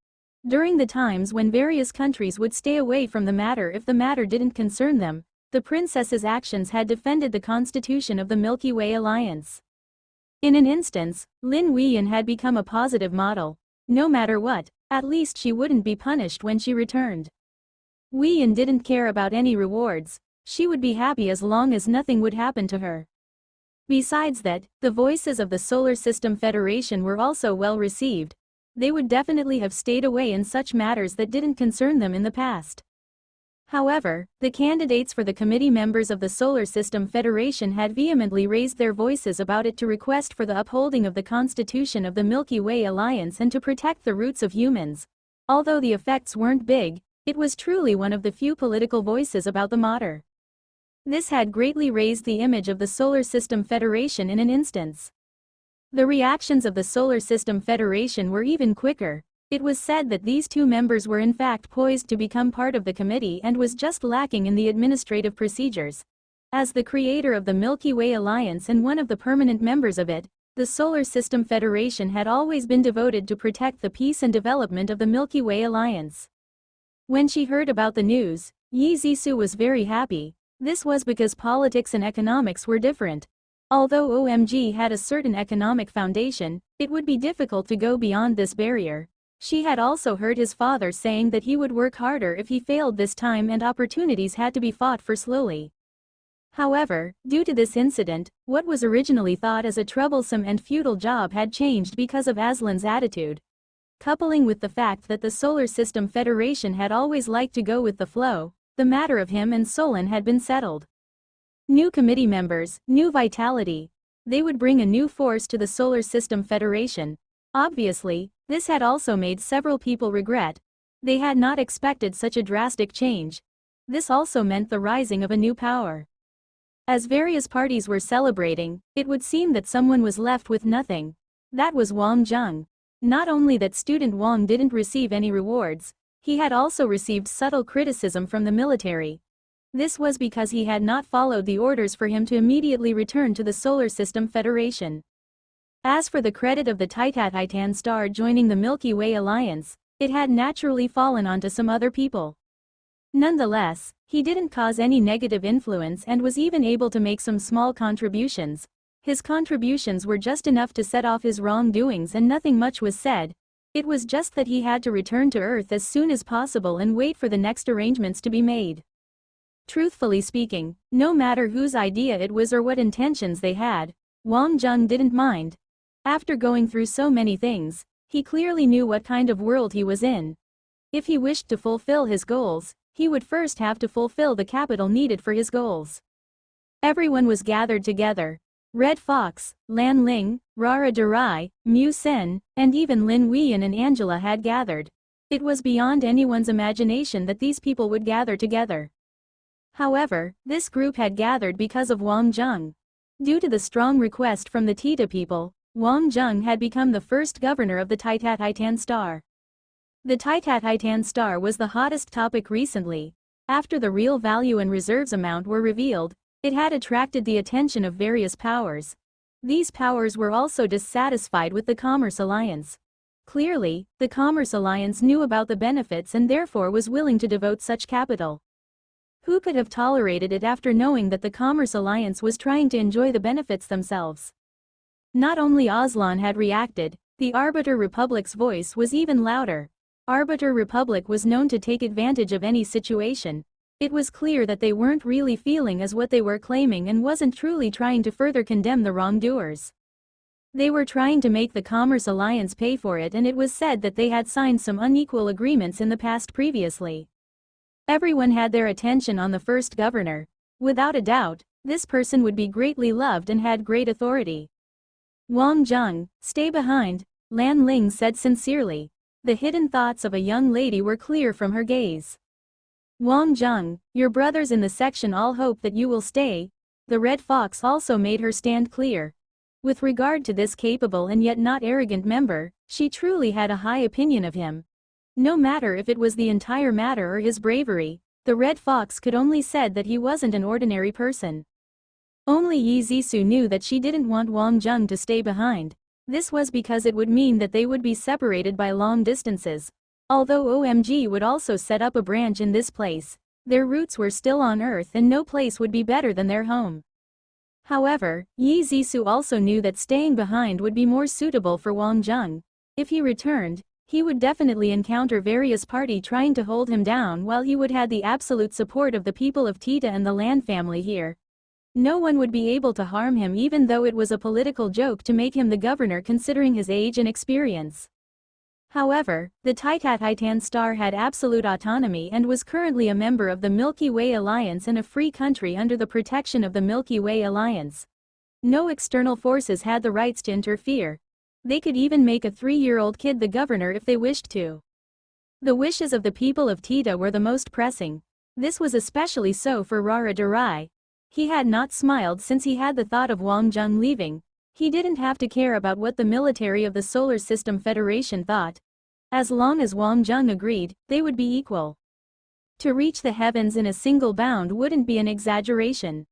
During the times when various countries would stay away from the matter if the matter didn't concern them, the princess's actions had defended the constitution of the Milky Way Alliance. In an instance, Lin Weyan had become a positive model. No matter what, at least she wouldn't be punished when she returned. Weyan didn't care about any rewards. She would be happy as long as nothing would happen to her. Besides that, the voices of the Solar System Federation were also well received. They would definitely have stayed away in such matters that didn't concern them in the past. However, the candidates for the committee members of the Solar System Federation had vehemently raised their voices about it to request for the upholding of the constitution of the Milky Way Alliance and to protect the roots of humans. Although the effects weren't big, it was truly one of the few political voices about the matter. This had greatly raised the image of the Solar System Federation in an instance. The reactions of the Solar System Federation were even quicker. It was said that these two members were in fact poised to become part of the committee and was just lacking in the administrative procedures. As the creator of the Milky Way Alliance and one of the permanent members of it, the Solar System Federation had always been devoted to protect the peace and development of the Milky Way Alliance. When she heard about the news, Yi Zisou was very happy. This was because politics and economics were different. Although OMG had a certain economic foundation, it would be difficult to go beyond this barrier. She had also heard his father saying that he would work harder if he failed this time and opportunities had to be fought for slowly. However, due to this incident, what was originally thought as a troublesome and futile job had changed because of Aslan's attitude. Coupling with the fact that the Solar System Federation had always liked to go with the flow, the matter of him and Solon had been settled. New committee members, new vitality. They would bring a new force to the Solar System Federation. Obviously, this had also made several people regret. They had not expected such a drastic change. This also meant the rising of a new power. As various parties were celebrating, it would seem that someone was left with nothing. That was Wang Zheng. Not only that student Wang didn't receive any rewards, he had also received subtle criticism from the military. This was because he had not followed the orders for him to immediately return to the Solar System Federation. As for the credit of the Titan star joining the Milky Way Alliance, it had naturally fallen onto some other people. Nonetheless, he didn't cause any negative influence and was even able to make some small contributions. His contributions were just enough to set off his wrongdoings and nothing much was said. It was just that he had to return to Earth as soon as possible and wait for the next arrangements to be made. Truthfully speaking, no matter whose idea it was or what intentions they had, Wang Zheng didn't mind. After going through so many things, he clearly knew what kind of world he was in. If he wished to fulfill his goals, he would first have to fulfill the capital needed for his goals. Everyone was gathered together. Red Fox, Lan Ling, Rara Durai, Mu Sen, and even Lin Weiyan and Angela had gathered. It was beyond anyone's imagination that these people would gather together. However, this group had gathered because of Wang Zheng. Due to the strong request from the Tita people, Wang Zheng had become the first governor of the Titan star. The Titan star was the hottest topic recently. After the real value and reserves amount were revealed, it had attracted the attention of various powers. These powers were also dissatisfied with the Commerce Alliance. Clearly, the Commerce Alliance knew about the benefits and therefore was willing to devote such capital. Who could have tolerated it after knowing that the Commerce Alliance was trying to enjoy the benefits themselves? Not only Aslan had reacted, the Arbiter Republic's voice was even louder. Arbiter Republic was known to take advantage of any situation. It was clear that they weren't really feeling as what they were claiming and wasn't truly trying to further condemn the wrongdoers. They were trying to make the Commerce Alliance pay for it, and it was said that they had signed some unequal agreements in the past previously. Everyone had their attention on the first governor. Without a doubt, this person would be greatly loved and had great authority. Wang Zheng, stay behind, Lan Ling said sincerely. The hidden thoughts of a young lady were clear from her gaze. Wang Zheng, your brothers in the section all hope that you will stay. The Red Fox also made her stand clear. With regard to this capable and yet not arrogant member, she truly had a high opinion of him. No matter if it was the entire matter or his bravery, the Red Fox could only said that he wasn't an ordinary person. Only Yi Zisou knew that she didn't want Wang Zheng to stay behind. This was because it would mean that they would be separated by long distances. Although OMG would also set up a branch in this place, their roots were still on Earth and no place would be better than their home. However, Yi Zisou also knew that staying behind would be more suitable for Wang Zheng. If he returned, he would definitely encounter various parties trying to hold him down while he would have the absolute support of the people of Tita and the Lan family here. No one would be able to harm him even though it was a political joke to make him the governor considering his age and experience. However, the Titan star had absolute autonomy and was currently a member of the Milky Way Alliance and a free country under the protection of the Milky Way Alliance. No external forces had the rights to interfere. They could even make a 3-year-old kid the governor if they wished to. The wishes of the people of Tita were the most pressing. This was especially so for Rara Durai. He had not smiled since he had the thought of Wang Zheng leaving. He didn't have to care about what the military of the Solar System Federation thought. As long as Wang Zheng agreed, they would be equal. To reach the heavens in a single bound wouldn't be an exaggeration.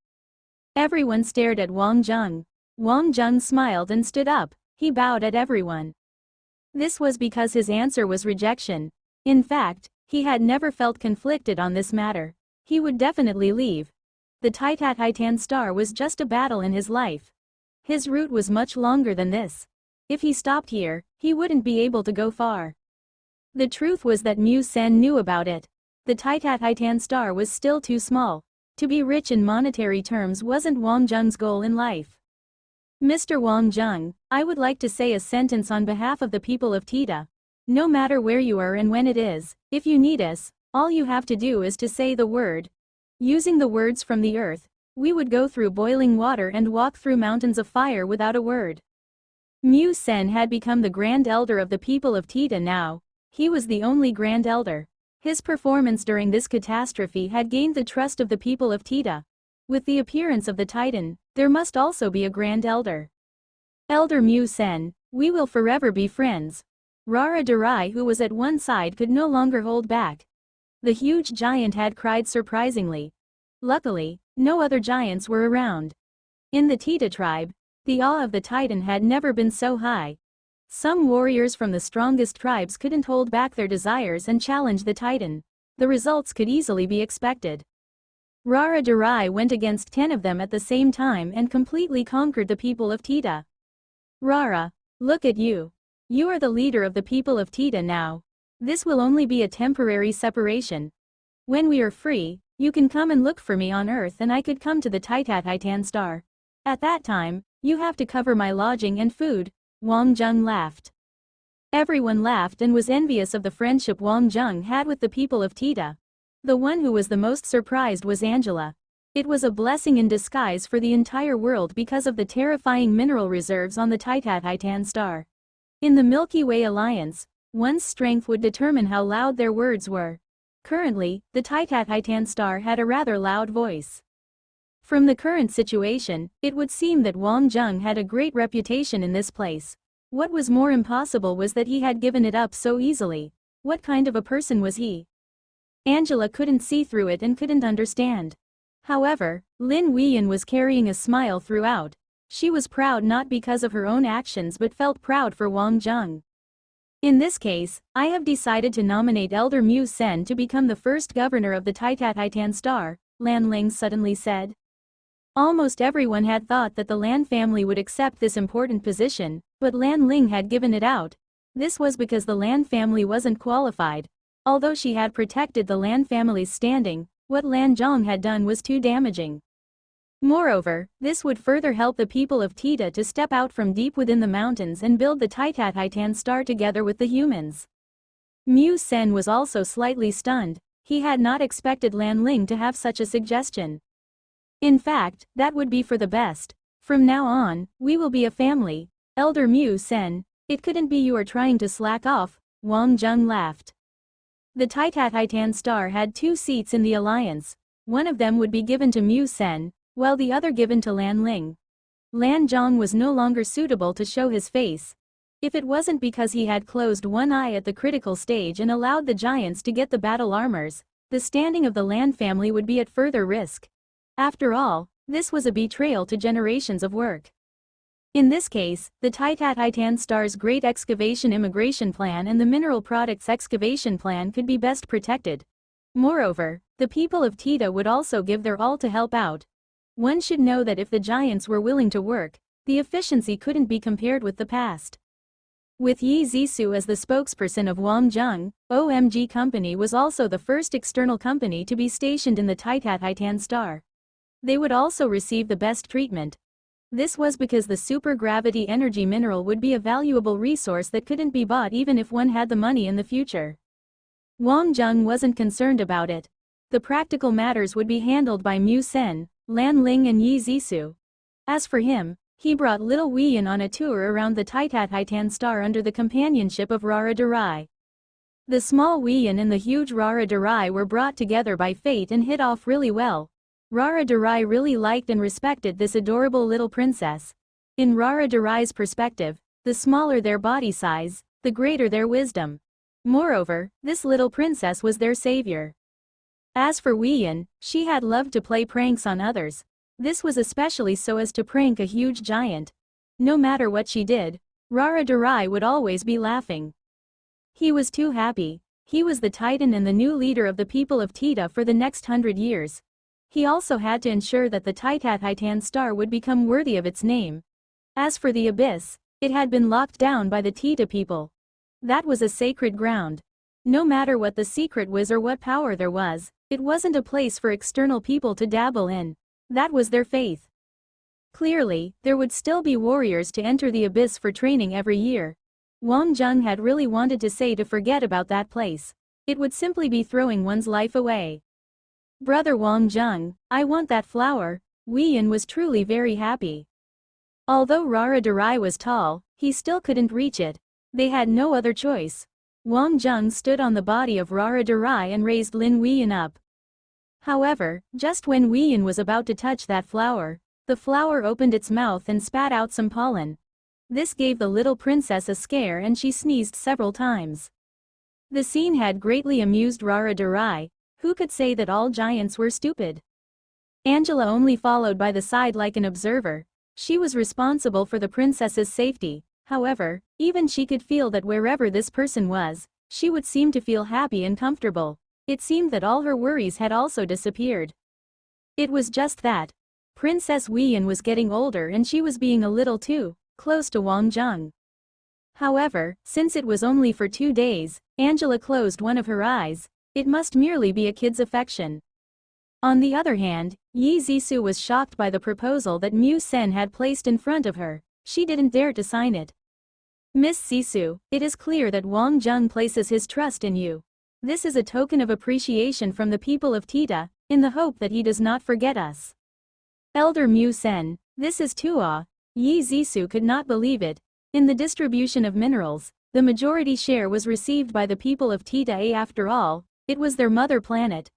Everyone stared at Wang Zheng. Wang Zheng smiled and stood up. He bowed at everyone. This was because his answer was rejection. In fact, he had never felt conflicted on this matter. He would definitely leave. The Titan star was just a battle in his life. His route was much longer than this. If he stopped here, he wouldn't be able to go far. The truth was that Mu Sen knew about it. The Titan star was still too small. To be rich in monetary terms wasn't Wang Zheng's goal in life. Mr. Wang Zheng, I would like to say a sentence on behalf of the people of Tita. No matter where you are and when it is, if you need us, all you have to do is to say the word. Using the words from the earth, we would go through boiling water and walk through mountains of fire without a word. Mu Sen had become the Grand Elder of the people of Tita now. He was the only Grand Elder. His performance during this catastrophe had gained the trust of the people of Tita. With the appearance of the Titan, there must also be a Grand Elder. Elder Mu Sen, we will forever be friends. Rara Durai, who was at one side, could no longer hold back. The huge giant had cried surprisingly. Luckily, no other giants were around. In the Tita tribe, the awe of the Titan had never been so high. Some warriors from the strongest tribes couldn't hold back their desires and challenge the Titan. The results could easily be expected. Rara Durai went against 10 of them at the same time and completely conquered the people of Tita. Rara, look at you. You are the leader of the people of Tita now. This will only be a temporary separation. When we are free, you can come and look for me on Earth and I could come to the Titan star. At that time, you have to cover my lodging and food. Wang Zheng laughed. Everyone laughed and was envious of the friendship Wang Zheng had with the people of Tita. The one who was the most surprised was Angela. It was a blessing in disguise for the entire world because of the terrifying mineral reserves on the Titan star. In the Milky Way alliance, one's strength would determine how loud their words were. Currently, the Titan star had a rather loud voice. From the current situation, it would seem that Wang Zheng had a great reputation in this place. What was more impossible was that he had given it up so easily. What kind of a person was he? Angela couldn't see through it and couldn't understand. However, Lin Weiyan was carrying a smile throughout. She was proud not because of her own actions but felt proud for Wang Zheng. In this case, I have decided to nominate Elder Mu Sen to become the first governor of the Titan star, Lan Ling suddenly said. Almost everyone had thought that the Lan family would accept this important position, but Lan Ling had given it out. This was because the Lan family wasn't qualified. Although she had protected the Lan family's standing, what Lan Zhong had done was too damaging. Moreover, this would further help the people of Tita to step out from deep within the mountains and build the Titan star together with the humans. Mu Sen was also slightly stunned. He had not expected Lan Ling to have such a suggestion. In fact, that would be for the best. From now on, we will be a family. Elder Mu Sen, it couldn't be you are trying to slack off, Wang Zheng laughed. The Titan star had 2 seats in the alliance. One of them would be given to Mu Sen, while the other given to Lan Ling. Lan Zhong was no longer suitable to show his face. If it wasn't because he had closed one eye at the critical stage and allowed the giants to get the battle armors, the standing of the Lan family would be at further risk. After all, this was a betrayal to generations of work. In this case, the Titan star's Great Excavation Immigration Plan and the Mineral Products Excavation Plan could be best protected. Moreover, the people of Tita would also give their all to help out. One should know that if the giants were willing to work, the efficiency couldn't be compared with the past. With Yi Zhisu as the spokesperson of Wang Zheng, OMG Company was also the first external company to be stationed in the Titan star. They would also receive the best treatment. This was because the supergravity energy mineral would be a valuable resource that couldn't be bought even if one had the money in the future. Wang Zheng wasn't concerned about it. The practical matters would be handled by Mu Sen, Lan Ling and Yi Zhisu. As for him, he brought little Weiyan on a tour around the Titan star under the companionship of Rara Durai. The small Wheein and the huge Rara Darai were brought together by fate and hit off really well. Rara Darai really liked and respected this adorable little princess. In Rara Darai's perspective, the smaller their body size, the greater their wisdom. Moreover, this little princess was their savior. As for Wheein, she had loved to play pranks on others. This was especially so as to prank a huge giant. No matter what she did, Rara Darai would always be laughing. He was too happy. He was the Titan and the new leader of the people of Tita for the next 100 years. He also had to ensure that the Titan star would become worthy of its name. As for the abyss, it had been locked down by the Tita people. That was a sacred ground. No matter what the secret was or what power there was, it wasn't a place for external people to dabble in. That was their faith. Clearly, there would still be warriors to enter the abyss for training every year. Wang Zheng had really wanted to say to forget about that place. It would simply be throwing one's life away. Brother Wang Zheng, I want that flower. Wheein was truly very happy. Although Rara Darai was tall, he still couldn't reach it. They had no other choice. Wang Zheng stood on the body of Rara Darai and raised Lin Wheein up. However, just when Wheein was about to touch that flower, the flower opened its mouth and spat out some pollen. This gave the little princess a scare and she sneezed several times. The scene had greatly amused Rara Darai, who could say that all giants were stupid. Angela only followed by the side like an observer. She was responsible for the princess's safety. However, even she could feel that wherever this person was, she would seem to feel happy and comfortable. It seemed that all her worries had also disappeared. It was just that. Princess Wheein was getting older and she was being a little too close to Wang Zheng. However, since it was only for 2 days, Angela closed one of her eyes. It must merely be a kid's affection. On the other hand, Yi Zixu was shocked by the proposal that Mu Sen had placed in front of her. She didn't dare to sign it. Miss Zixu, it is clear that Wang Zheng places his trust in you. This is a token of appreciation from the people of Tita, in the hope that he does not forget us. Elder Mu Sen, this is Tua. Yi Zixu could not believe it. In the distribution of minerals, the majority share was received by the people of Tita A. After all, it was their mother planet.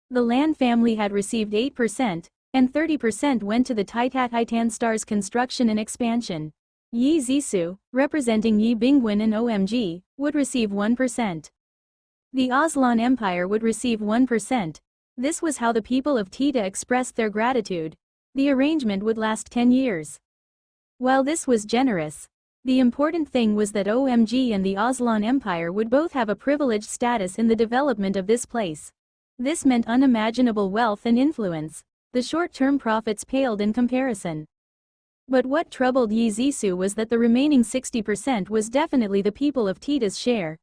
The Lan family had received 8%, and 30% went to the Titan star's construction and expansion. Yi Zixu, representing Yi Bingwen and OMG, would receive 1%. The Aslan Empire would receive 1%. This was how the people of Tita expressed their gratitude. The arrangement would last 10 years. While this was generous, the important thing was that OMG and the Aslan Empire would both have a privileged status in the development of this place. This meant unimaginable wealth and influence. The short-term profits paled in comparison. But what troubled Yi Zixu was that the remaining 60% was definitely the people of Tita's share.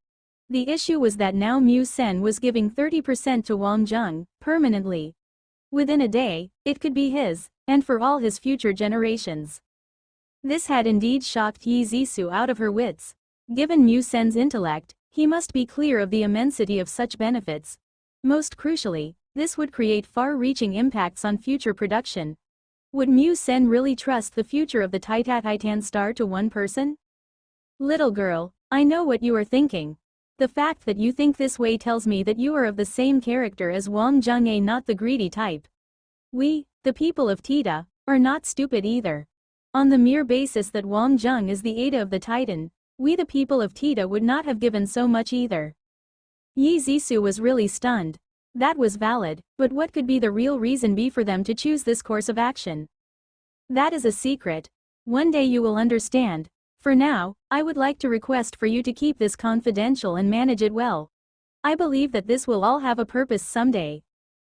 The issue was that now Mu Sen was giving 30% to Wang Zheng, permanently. Within a day, it could be his, and for all his future generations. This had indeed shocked Yi Zixu out of her wits. Given Mu Sen's intellect, he must be clear of the immensity of such benefits. Most crucially, this would create far-reaching impacts on future production. Would Mu Sen really trust the future of the Titan star to one person? Little girl, I know what you are thinking. The fact that you think this way tells me that you are of the same character as Wang Zheng, not the greedy type. We, the people of Tita, are not stupid either. On the mere basis that Wang Zheng is the Ada of the Titan, we the people of Tita would not have given so much either. Yi Zixu was really stunned. That was valid, but what could be the real reason be for them to choose this course of action? That is a secret. One day you will understand. For now, I would like to request for you to keep this confidential and manage it well. I believe that this will all have a purpose someday.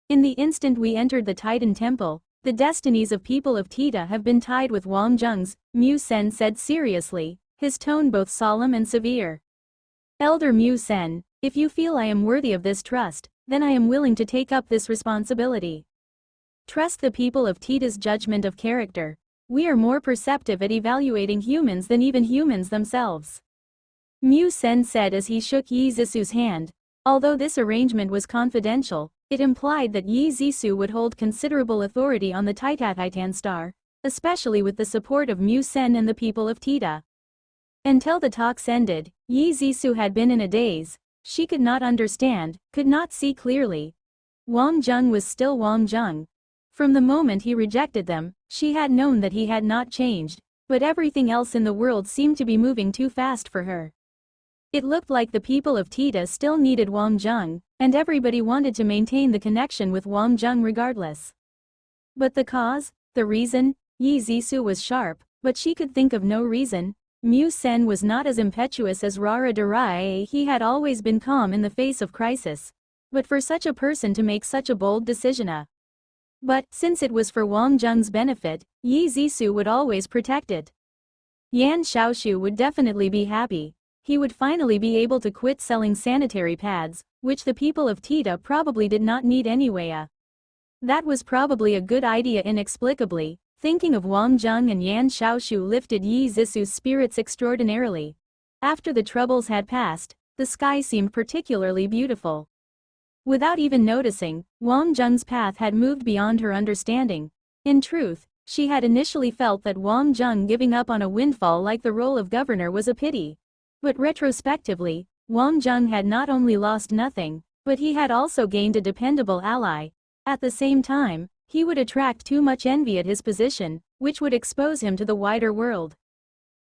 In the instant we entered the Titan Temple, the destinies of people of Tita have been tied with Wang Zheng's, Mu Sen said seriously, his tone both solemn and severe. Elder Mu Sen, if you feel I am worthy of this trust, then I am willing to take up this responsibility. Trust the people of Tita's judgment of character. We are more perceptive at evaluating humans than even humans themselves. Mu Sen said as he shook Yi Zixu's hand. Although this arrangement was confidential, it implied that Yi Zixu would hold considerable authority on the Titan star, especially with the support of Mu Sen and the people of Tita. Until the talks ended, Yi Zixu had been in a daze. She could not understand, could not see clearly. Wang Zheng was still Wang Zheng. From the moment he rejected them, she had known that he had not changed, but everything else in the world seemed to be moving too fast for her. It looked like the people of Tita still needed Wang Zheng, and everybody wanted to maintain the connection with Wang Zheng regardless. But the cause, the reason, Yi Zisu was sharp, but she could think of no reason. Mu Sen was not as impetuous as Rara Darai. He had always been calm in the face of crisis. But for such a person to make such a bold decision. But, since it was for Wang Zheng's benefit, Yi Zisu would always protect it. Yan Xiaoshu would definitely be happy. He would finally be able to quit selling sanitary pads, which the people of Tita probably did not need anyway. That was probably a good idea. Inexplicably, thinking of Wang Zheng and Yan Xiaoshu lifted Yi Zisu's spirits extraordinarily. After the troubles had passed, the sky seemed particularly beautiful. Without even noticing, Wang Zheng's path had moved beyond her understanding. In truth, she had initially felt that Wang Zheng giving up on a windfall like the role of governor was a pity. But retrospectively, Wang Zheng had not only lost nothing, but he had also gained a dependable ally. At the same time, he would attract too much envy at his position, which would expose him to the wider world.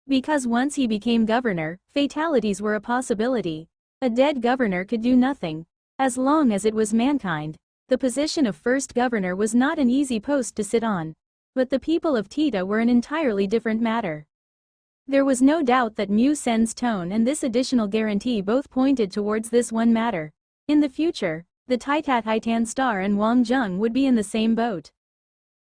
Because once he became governor, fatalities were a possibility. A dead governor could do nothing. As long as it was mankind, the position of first governor was not an easy post to sit on. But the people of Tita were an entirely different matter. There was no doubt that Mu Sen's tone and this additional guarantee both pointed towards this one matter. In the future, the Titan Star and Wang Zheng would be in the same boat.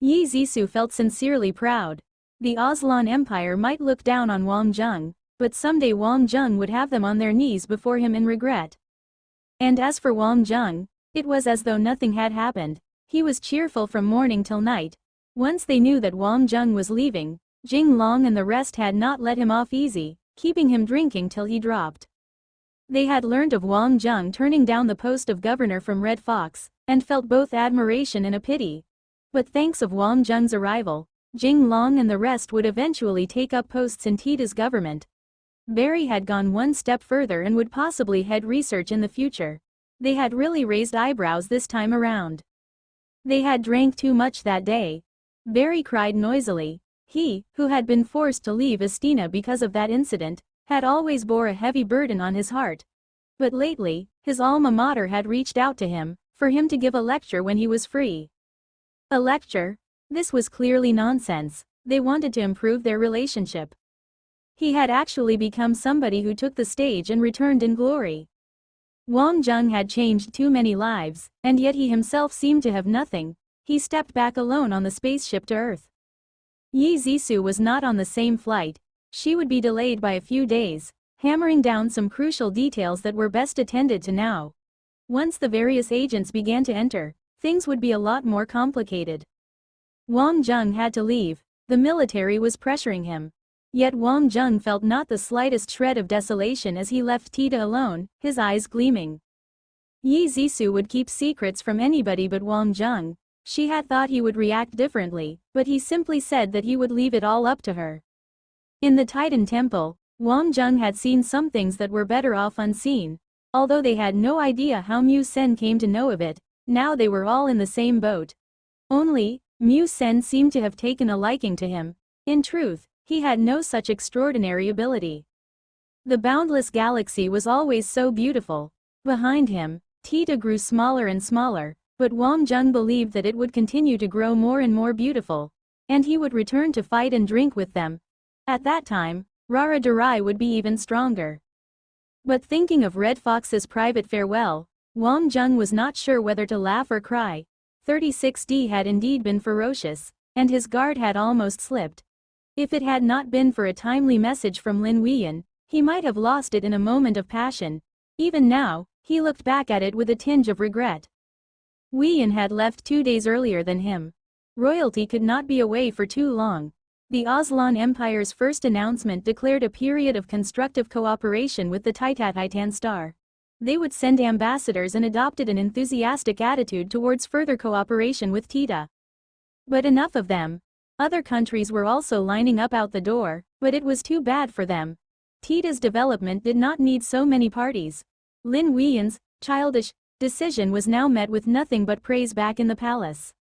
Yi Zisu felt sincerely proud. The Aslan Empire might look down on Wang Zheng, but someday Wang Zheng would have them on their knees before him in regret. And as for Wang Zheng, it was as though nothing had happened. He was cheerful from morning till night. Once they knew that Wang Zheng was leaving, Jing Long and the rest had not let him off easy, keeping him drinking till he dropped. They had learned of Wang Zheng turning down the post of governor from Red Fox, and felt both admiration and a pity. But thanks of Wang Zheng's arrival, Jing Long and the rest would eventually take up posts in Tita's government. Barry had gone one step further and would possibly head research in the future. They had really raised eyebrows this time around. They had drank too much that day. Barry cried noisily. He, who had been forced to leave Estina because of that incident, had always bore a heavy burden on his heart. But lately, his alma mater had reached out to him, for him to give a lecture when he was free. A lecture? This was clearly nonsense. They wanted to improve their relationship. He had actually become somebody who took the stage and returned in glory. Wang Zheng had changed too many lives, and yet he himself seemed to have nothing. He stepped back alone on the spaceship to Earth. Yi Zisu was not on the same flight. She would be delayed by a few days, hammering down some crucial details that were best attended to now. Once the various agents began to enter, things would be a lot more complicated. Wang Zheng had to leave. The military was pressuring him. Yet Wang Zheng felt not the slightest shred of desolation as he left Tita alone, his eyes gleaming. Yi Zisu would keep secrets from anybody but Wang Zheng. She had thought he would react differently, but he simply said that he would leave it all up to her. In the Titan Temple, Wang Zheng had seen some things that were better off unseen. Although they had no idea how Mu Sen came to know of it, now they were all in the same boat. Only, Mu Sen seemed to have taken a liking to him. In truth, he had no such extraordinary ability. The boundless galaxy was always so beautiful. Behind him, Tita grew smaller and smaller, but Wang Zheng believed that it would continue to grow more and more beautiful. And he would return to fight and drink with them. At that time, Rara Darai would be even stronger. But thinking of Red Fox's private farewell, Wang Zheng was not sure whether to laugh or cry. 36D had indeed been ferocious, and his guard had almost slipped. If it had not been for a timely message from Lin Weiyan, he might have lost it in a moment of passion. Even now, he looked back at it with a tinge of regret. Weiyan had left 2 days earlier than him. Royalty could not be away for too long. The Aslan Empire's first announcement declared a period of constructive cooperation with the Titan Star. They would send ambassadors and adopted an enthusiastic attitude towards further cooperation with Tita. But enough of them. Other countries were also lining up out the door, but it was too bad for them. Tita's development did not need so many parties. Lin Weyan's childish decision was now met with nothing but praise back in the palace.